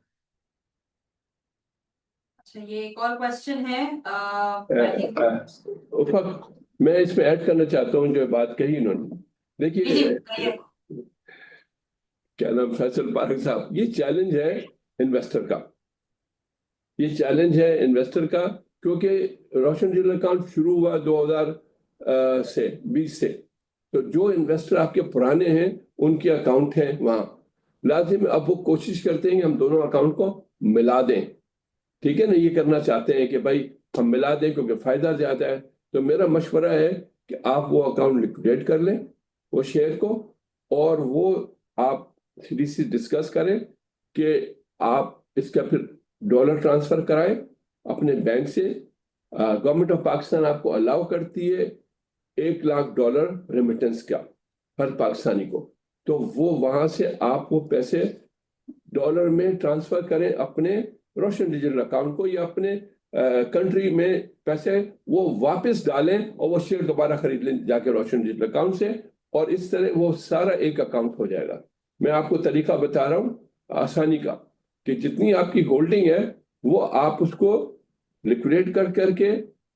अच्छा, ये एक और क्वेश्चन है। I think-
उफक, मैं इसमें ऐड करना चाहता हूँ जो बात कही इन्होंने।
जी,
देखिए,
कहिए।
क्या नाम, फैसल पारक साहब, ये चैलेंज है इन्वेस्टर का, ये चैलेंज है इन्वेस्टर का, क्योंकि रोशन डिजिटल अकाउंट शुरू हुआ 2020 से, तो जो इन्वेस्टर आपके पुराने हैं उनके अकाउंट हैं वहाँ, लाजिम अब वो कोशिश करते हैं कि हम दोनों अकाउंट को मिला दें, ठीक है ना, ये करना चाहते हैं कि भाई हम मिला दें क्योंकि फायदा ज्यादा है। तो मेरा मशवरा है कि आप वो अकाउंट लिक्विडेट कर लें, वो शेयर को, और वो आप सीडीसी डिस्कस करें कि आप इसका फिर डॉलर ट्रांसफर कराएं अपने बैंक से। गवर्नमेंट ऑफ पाकिस्तान आपको अलाउ करती है $1 लाख रेमिटेंस का हर पाकिस्तानी को, तो वो वहां से आप वो पैसे डॉलर में ट्रांसफर करें अपने रोशन डिजिटल अकाउंट को, या अपने कंट्री में पैसे वो वापस डालें और वो शेयर दोबारा खरीद लें जाके रोशन डिजिटल अकाउंट से, और इस तरह वो सारा एक अकाउंट हो जाएगा। मैं आपको तरीका बता रहा हूँ आसानी का, कि जितनी आपकी होल्डिंग है वो आप उसको लिक्विडेट करके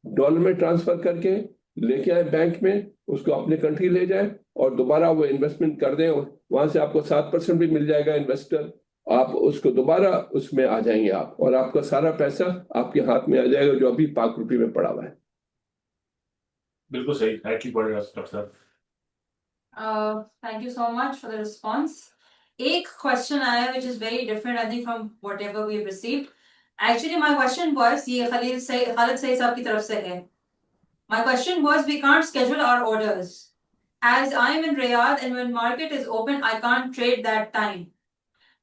डॉलर में ट्रांसफर करके लेके आए बैंक में, उसको अपने कंट्री ले जाए और दोबारा वो इन्वेस्टमेंट कर दें, और वहां से आपको 7% भी मिल जाएगा इन्वेस्टर, आप उसको दोबारा उसमें आ जाएंगे आप, और आपका सारा पैसा आपके हाथ में आ जाएगा जो अभी पाक रुपये में पड़ा हुआ है।
बिल्कुल सही, राइटली पॉइंटेड डॉक्टर साहब।
Thank you so much for the response. एक question आया which is very different I think from whatever we have received. Actually my question was, ये खालिद सईद साहब की तरफ से है। My question was, we can't schedule our orders. As I am in Riyadh and when market is open, I can't trade that time.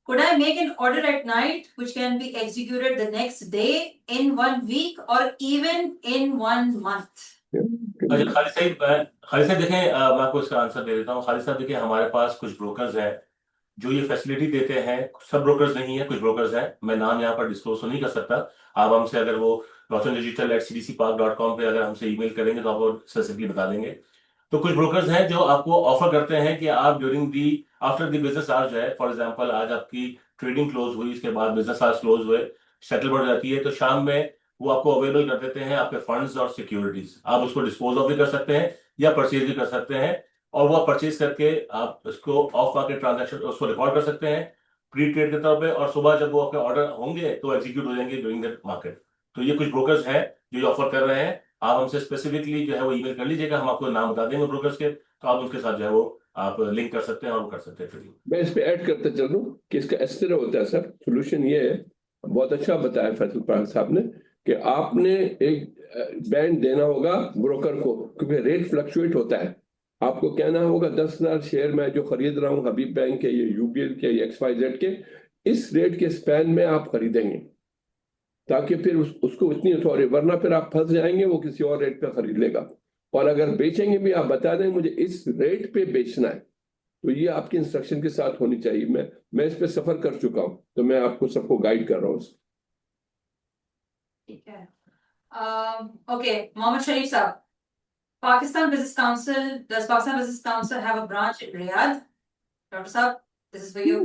Could I make an order at night which can be executed the next day, in 1 week, or even in 1 month?
अच्छा, खालिद साहब देखें, मैं आपको इसका answer दे देता हूँ। खालिद साहब देखिए, हमारे पास कुछ ब्रोकर्स हैं जो ये फैसिलिटी देते हैं, सब ब्रोकर्स नहीं है, कुछ ब्रोकर्स हैं, मैं नाम यहाँ पर डिस्क्लोज तो नहीं कर सकता। आप हमसे अगर वो roshandigital@cdcpark.com पे अगर हमसे ईमेल करेंगे तो आपको स्पेसिफिकली बता देंगे। तो कुछ ब्रोकर्स हैं जो आपको ऑफर करते हैं कि आप during the after the business hours जो है, फॉर एग्जांपल आज आपकी ट्रेडिंग क्लोज हुई, इसके बाद बिजनेस आवर्स क्लोज हुए, सेटलमेंट हो जाती है, तो शाम में वो आपको अवेलेबल कर देते हैं आपके फंड्स और सिक्योरिटीज। आप उसको डिस्पोज ऑफ भी कर सकते हैं या परचेज भी कर सकते हैं, और वो परचेज करके आप उसको ऑफ मार्केट ट्रांजैक्शन उसको रिकॉर्ड कर सकते हैं प्री ट्रेड के तौर पे, और सुबह जब वो आपके ऑर्डर होंगे तो एग्जीक्यूट हो जाएंगे ड्यूरिंग द मार्केट। तो ये कुछ ब्रोकर्स हैं जो ये ऑफर कर रहे हैं। आप हमसे स्पेसिफिकली जो है वो ईमेल कर लीजिएगा, हम आपको नाम बता देंगे ब्रोकर्स के, तो आप उनके साथ जो है वो आप लिंक कर सकते हैं और वो कर सकते हैं ट्रेडिंग।
मैं इस पे ऐड करते चलूं कि इसका इस तरह होता है सर। सोल्यूशन ये है, बहुत अच्छा बताया फैसल पारक साहब ने, कि आपने एक बैंड देना होगा ब्रोकर को, क्योंकि रेट फ्लक्चुएट होता है। आपको कहना होगा 10,000 शेयर मैं जो खरीद रहा हूँ हबीब बैंक के, ये यूबीएल के, ये XYZ के, इस रेट के स्पैन में आप खरीदेंगे, ताकि फिर उसको इतनी अथॉरिटी, वरना फिर आप फंस जाएंगे, वो किसी और रेट पे खरीद लेगा। और अगर बेचेंगे भी आप बता दें मुझे इस रेट पे बेचना है, तो ये आपकी इंस्ट्रक्शन के साथ होनी चाहिए। मैं इस पे सफर कर चुका हूँ, तो मैं आपको सबको गाइड कर रहा हूँ।
ठीक है। ओके, मोहम्मद शरीफ साहब, Pakistan Business Council, does Pakistan Business Council have a branch in Riyadh? Dr. Saab, this is for you.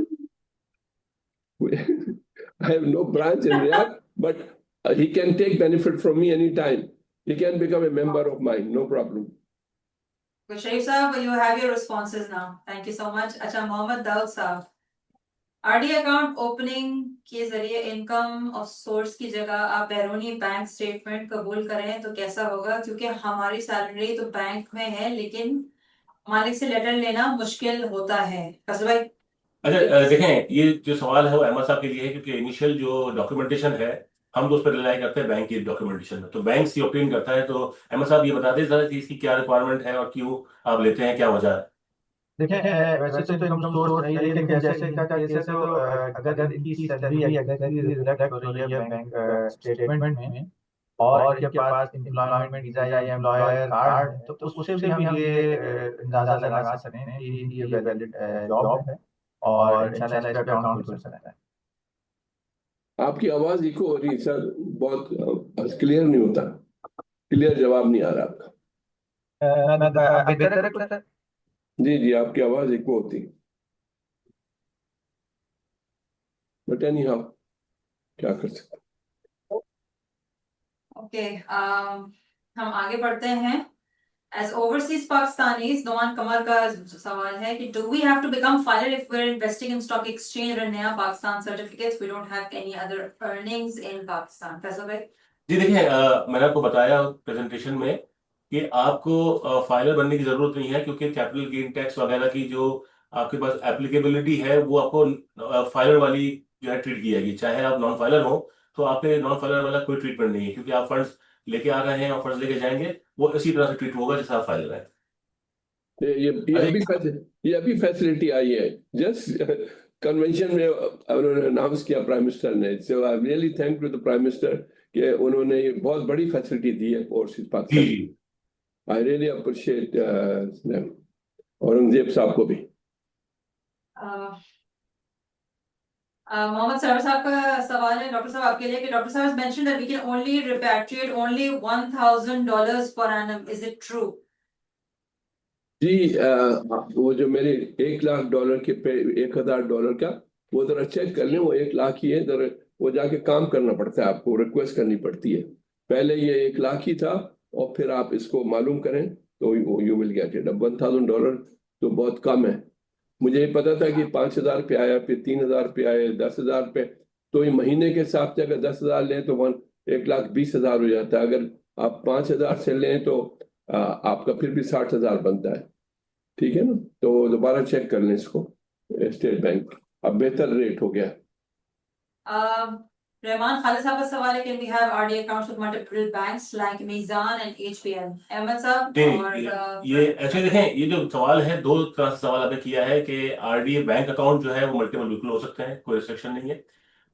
I have no branch in Riyadh, but he can take benefit from me anytime. He can become a member of mine, no problem.
Good, Sharif Saab, you have your responses now. Thank you so much. अच्छा, मोहम्मद दाऊद साहब, RD account opening के जरिए income of source की जगह आप बैरूनी bank statement कबूल करें तो कैसा होगा? क्योंकि हमारी सैलरी तो बैंक में है, लेकिन मालिक से लेटर लेना मुश्किल होता है। फैसल भाई।
अच्छा, देखें, ये जो सवाल है वो अहमद साहब के लिए है, क्योंकि इनिशियल जो डॉक्यूमेंटेशन है हम तो उस पर रिलाई करते हैं बैंक की डॉक्यूमेंटेशन में, तो बैंक से ऑब्टेन करता है। तो अहमद साहब ये बता दें जरा कि इसकी क्या रिक्वायरमेंट है और क्यों आप लेते हैं, क्या वजह है?
देखिए, वैसे तो इनकम सोर्स नहीं है, लेकिन जैसे इनका केस है, तो अगर इनकी सैलरी एग्जैक्टली रिफ्लेक्ट हो रही है बैंक स्टेटमेंट में, और इनके पास एम्प्लॉयमेंट वीजा या एम्प्लॉयर कार्ड है, तो उससे भी हम ये अंदाजा लगा सकते हैं कि इनकी ये वैलिड जॉब है और इंशाल्लाह इस पे अकाउंट खुल सकता है।
आपकी आवाज इको हो रही है सर, बहुत क्लियर नहीं होता, क्लियर जवाब नहीं आ रहा आपका।
अब बेहतर है सर?
जी जी, आपकी आवाज इको होती, बट एनी हाउ क्या कर सकते।
ओके, हम आगे बढ़ते हैं। As overseas Pakistanis, Noman Kamar का सवाल है कि do we have to become filer if we're investing in stock exchange or नया Pakistan certificates? We don't have any other earnings in Pakistan. Faisal भाई।
जी देखिए, मैंने आपको बताया प्रेजेंटेशन में कि आपको फाइलर बनने की जरूरत नहीं है, क्योंकि कैपिटल गेन टैक्स वगैरह की जो आपके पास एप्लीकेबिलिटी है वो आपको फाइलर वाली जो है ट्रीट की जाएगी। चाहे आप नॉन फाइलर हो तो आप पे नॉन फाइलर वाला कोई ट्रीटमेंट नहीं है, क्योंकि आप फंड्स लेके आ रहे हैं और फंड्स लेके जाएंगे, वो इसी तरह से ट्रीट होगा जैसा आप फाइलर है।
ये अभी फैसिलिटी आई है, जस्ट कन्वेंशन में उन्होंने अनाउंस किया प्राइम मिनिस्टर ने। So I really thank to the prime minister कि उन्होंने ये बहुत बड़ी फैसिलिटी दी है overseas Pakistan. I really appreciate Aurangzeb साहब को भी।
मोहम्मद सरवर साहब का सवाल है डॉक्टर साहब आपके लिए कि डॉक्टर साहब has mentioned that we can only repatriate only $1,000 per annum. Is it true?
जी, वो जो मेरे $1,00,000 के पे $1,000 का, वो जरा चेक कर लें, वो 1,00,000 ही है। जरा वो जाके काम करना पड़ता है, आपको रिक्वेस्ट करनी पड़ती है। पहले ये 1,00,000 ही था, और फिर आप इसको मालूम करें तो यू विल गेट इट। अब $1,000 तो बहुत कम है। मुझे ये पता था कि 5,000 पे आया, फिर 3,000 पे आए, 10,000 पे। तो ये महीने के हिसाब से अगर 10,000 लें तो 1,20,000 हो जाता है। अगर आप 5,000 से लें तो आपका फिर भी 60,000 बनता है। ठीक है ना? तो दोबारा चेक कर लें इसको, स्टेट बैंक अब बेहतर रेट हो गया।
रहमान खालिद साहब का सवाल है कि we have RD accounts with multiple banks like Mizan and HPL. Ahmad साहब और
ये एक्चुअली देखें, ये जो सवाल है दो तरह से सवाल आपने किया है कि आरडी बैंक अकाउंट जो है वो मल्टीपल बिल्कुल हो सकते हैं, कोई रिस्ट्रिक्शन नहीं है।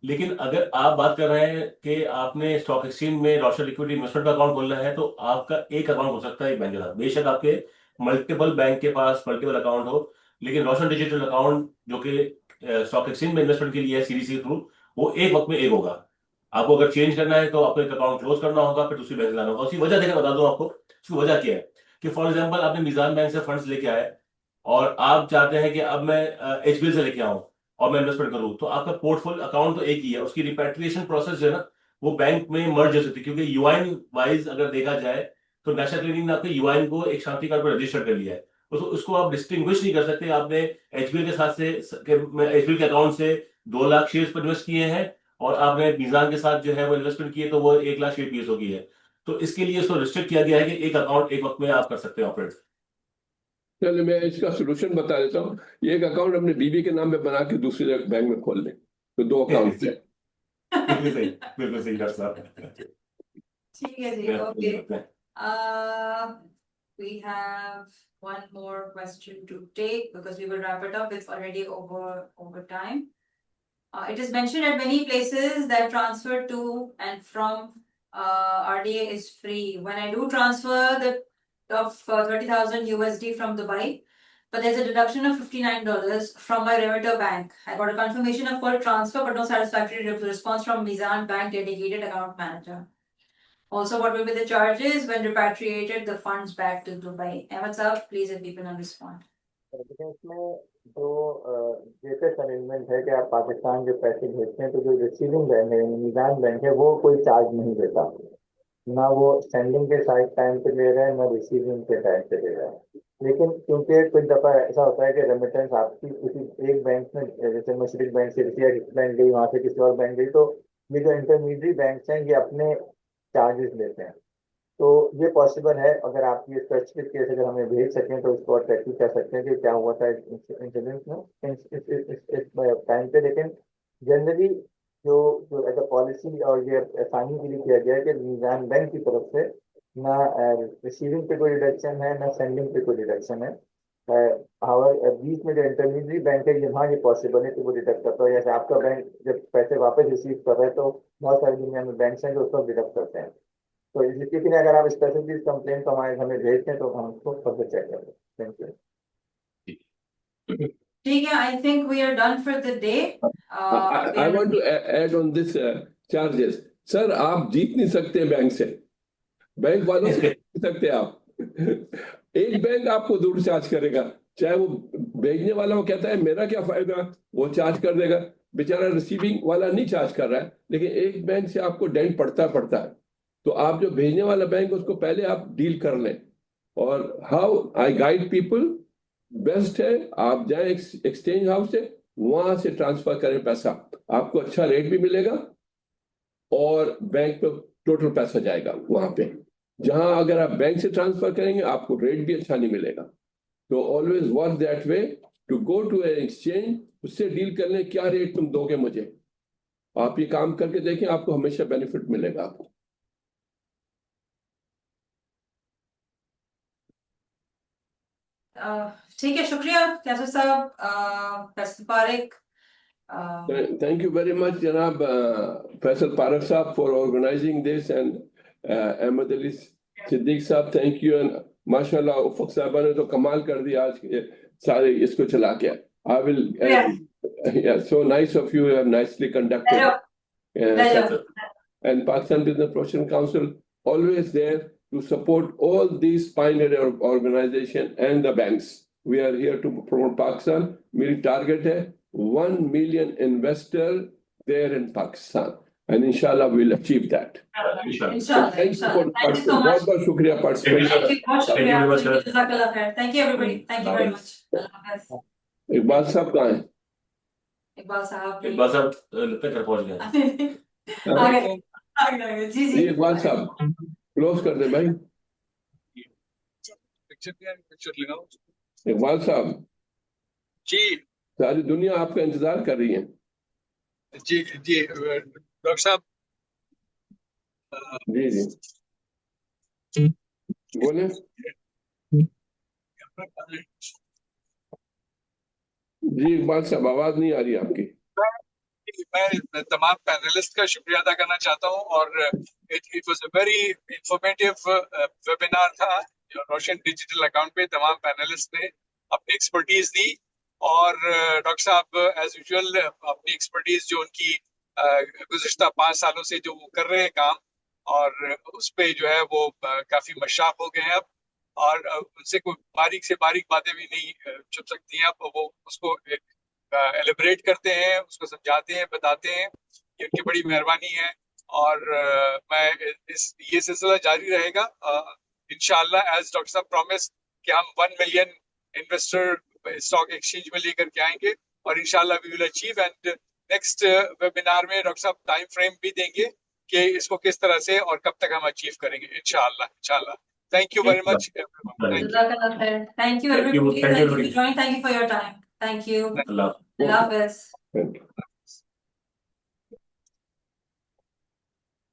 लेकिन अगर आप बात कर रहे हैं कि आपने स्टॉक एक्सचेंज में रोशन इक्विटी इन्वेस्टमेंट का अकाउंट खोलना है, तो आपका एक अकाउंट हो सकता है एक बैंक के साथ। बेशक आपके मल्टीपल बैंक के पास मल्टीपल अकाउंट हो, लेकिन रोशन डिजिटल अकाउंट जो कि स्टॉक एक्सचेंज में इन्वेस्टमेंट के लिए है सीडीसी के थ्रू, वो एक वक्त में एक होगा। आपको अगर चेंज करना है तो आपको एक अकाउंट क्लोज करना होगा, फिर दूसरी बैंक लाना होगा। उसकी वजह देखकर बता दूं आपको, उसकी वजह क्या है कि फॉर एग्जांपल आपने मिजान बैंक से फंड्स लेके आए और आप चाहते हैं कि अब मैं एचबीएल से लेके आऊं और मैं इन्वेस्टमेंट करूं, तो आपका पोर्टफोलियो अकाउंट तो एक ही है, उसकी रिपैट्रिएशन प्रोसेस जो है ना वो बैंक में मर्ज हो सकती है। क्योंकि यूआईन वाइज अगर देखा जाए तो नेशनल क्लीनिंग ने आपके यूआईन को एक शांति कार्ड पर रजिस्टर कर लिया है, उसको आप डिस्टिंग्विश नहीं कर सकते। आपने एचबीएल के साथ से एचबीएल के अकाउंट से 2 लाख शेयर्स पर इन्वेस्ट किए हैं और आपने मीजान के साथ जो है वो इन्वेस्टमेंट किए तो वो 1 लाख शेयर पीएसओ की है। तो इसके लिए इसको रिस्ट्रिक्ट किया गया है कि एक अकाउंट एक वक्त में आप कर सकते हैं ऑपरेट।
चलिए मैं इसका सोल्यूशन बता देता हूँ। ये एक अकाउंट अपने बीवी के नाम पे बना के दूसरे बैंक में खोल लें, तो 2 अकाउंट है।
बिल्कुल सही डॉक्टर साहब।
ठीक है जी, okay. We have one more question to take because we will wrap it up. It's already over time. It is mentioned at many places that transfer to and from RDA is free. When I do transfer the of 30,000 USD from Dubai, but there's a deduction of $59 from my remitter bank. I got a confirmation of full transfer, but no satisfactory response from Mizan Bank dedicated account manager. Also, what will be the charges when repatriated the funds back to Dubai? Ahmed Saab, please if you can respond.
इसमें जो latest arrangement है कि आप पाकिस्तान जो पैसे भेजते हैं तो जो रिसीविंग बैंक है मीज़ान बैंक है वो कोई चार्ज नहीं देता, ना वो सेंडिंग के साइड टाइम पे ले रहे हैं ना रिसीविंग के टाइम पे ले रहे हैं। लेकिन क्योंकि कुछ दफ़ा ऐसा होता है कि रेमिटेंस आपकी किसी एक बैंक में जैसे मशरिक बैंक से रुपया बैंक गई, वहाँ से किसी और बैंक गई, तो ये जो इंटरमीडिएट बैंक हैं ये अपने चार्जेस लेते हैं। तो ये पॉसिबल है, अगर आप ये स्पेसिफिक केस अगर हमें भेज सकें तो इसको और टैक्सी कर सकते हैं कि क्या हुआ था इंसिडेंट में इस टाइम पे। लेकिन जनरली जो जो एज अ पॉलिसी और ये आसानी के लिए किया गया है कि मीज़ान बैंक की तरफ से ना रिसीविंग पे कोई डिडक्शन है ना सेंडिंग पे कोई डिडक्शन है। बीच में जो इंटरमीडिएट बैंक है यहाँ ये पॉसिबल है कि वो डिडक्ट करता है। जैसे आपका बैंक जब पैसे वापस रिसीव कर रहा है तो बहुत सारी दुनिया में बैंक हैं जो उसको डिडक्ट करते हैं। तो लेकिन अगर आप स्पेसिफिक कंप्लेंट हमें भेजते हैं तो हम उसको फर्दर चेक करेंगे। Thank you.
ठीक है, I think we are done for the day.
I want to add on this charges. Sir आप जीत नहीं सकते बैंक से, बैंक वालों से जीत नहीं सकते आप। एक बैंक आपको दूर चार्ज करेगा, चाहे वो भेजने वाला वो कहता है मेरा क्या फायदा, वो चार्ज कर देगा। बेचारा रिसीविंग वाला नहीं चार्ज कर रहा है, लेकिन एक बैंक से आपको डेंट पड़ता है। तो आप जो भेजने वाला बैंक उसको पहले आप डील कर लें। और how I guide people, best है आप जाए एक्सचेंज हाउस से, वहां से ट्रांसफर करें पैसा, आपको अच्छा रेट भी मिलेगा और बैंक पे टोटल पैसा जाएगा वहां पे। जहां अगर आप बैंक से ट्रांसफर करेंगे आपको रेट भी अच्छा नहीं मिलेगा। तो always work that way, to go to an exchange, उससे डील कर लें क्या रेट तुम दोगे मुझे। आप ये काम करके देखें, आपको हमेशा बेनिफिट मिलेगा आपको।
ठीक है, शुक्रिया कैसर साहब, Faisal Parekh.
Thank you very much, Janab Faisal Parak Saab, for organizing this, and Ahmed Ali Siddiq Saab, thank you, and माशाल्लाह उफक साहबा ने तो कमाल कर दिया आज सारे इसको चला के। I will yeah, so nice of you, have nicely conducted. And Pakistan Business Professional Council always there to support all these pioneer organization and the banks. We are here to promote Pakistan. मेरी target है 1 million investor there in Pakistan, and inshallah we'll achieve that.
Inshallah.
Thank you for
Thank you so much.
बहुत शुक्रिया participation।
Thank you everybody. Thank you very much.
Iqbal साहब कहाँ हैं?
इकबाल साहब
लगता है घर पहुंच गए।
जी जी
इकबाल साहब क्लोज कर दे भाई। इकबाल साहब
जी
सारी दुनिया आपका इंतजार कर रही है।
जी जी डॉक्टर साहब
जी जी बोले। जी इकबाल साहब आवाज नहीं आ रही आपकी।
मैं तमाम पैनलिस्ट का शुक्रिया अदा करना चाहता हूं और it was a very informative webinar था। रोशन डिजिटल अकाउंट पे तमाम पैनलिस्ट ने अपनी एक्सपर्टीज दी और डॉक्टर साहब एज यूजुअल अपनी एक्सपर्टीज जो उनकी गुज़िश्ता 5 सालों से जो वो कर रहे हैं काम, और उस पे जो है वो काफी मशाक हो गए हैं अब, और उनसे कोई बारीक से बारीक बातें भी नहीं छुप सकती हैं। अब वो उसको एलिब्रेट करते हैं, उसको समझाते हैं, बताते हैं, ये उनकी बड़ी मेहरबानी है। और मैं ये सिलसिला जारी रहेगा इंशाल्लाह, एज डॉक्टर साहब प्रॉमिस कि हम 1 मिलियन इन्वेस्टर स्टॉक एक्सचेंज में लेकर के आएंगे और इंशाल्लाह we will achieve, and next webinar में डॉक्टर साहब टाइम फ्रेम भी देंगे कि इसको किस तरह से और कब तक हम अचीव करेंगे इंशाल्लाह। Thank you very much, everyone. Thank you.
Jazakallah khair. Thank you
Thank you.
everybody.
Thank you,
Thank you
everybody.
for joining. Thank you for your time. Thank you.
Allah.
Allah Hafiz.
Thank you.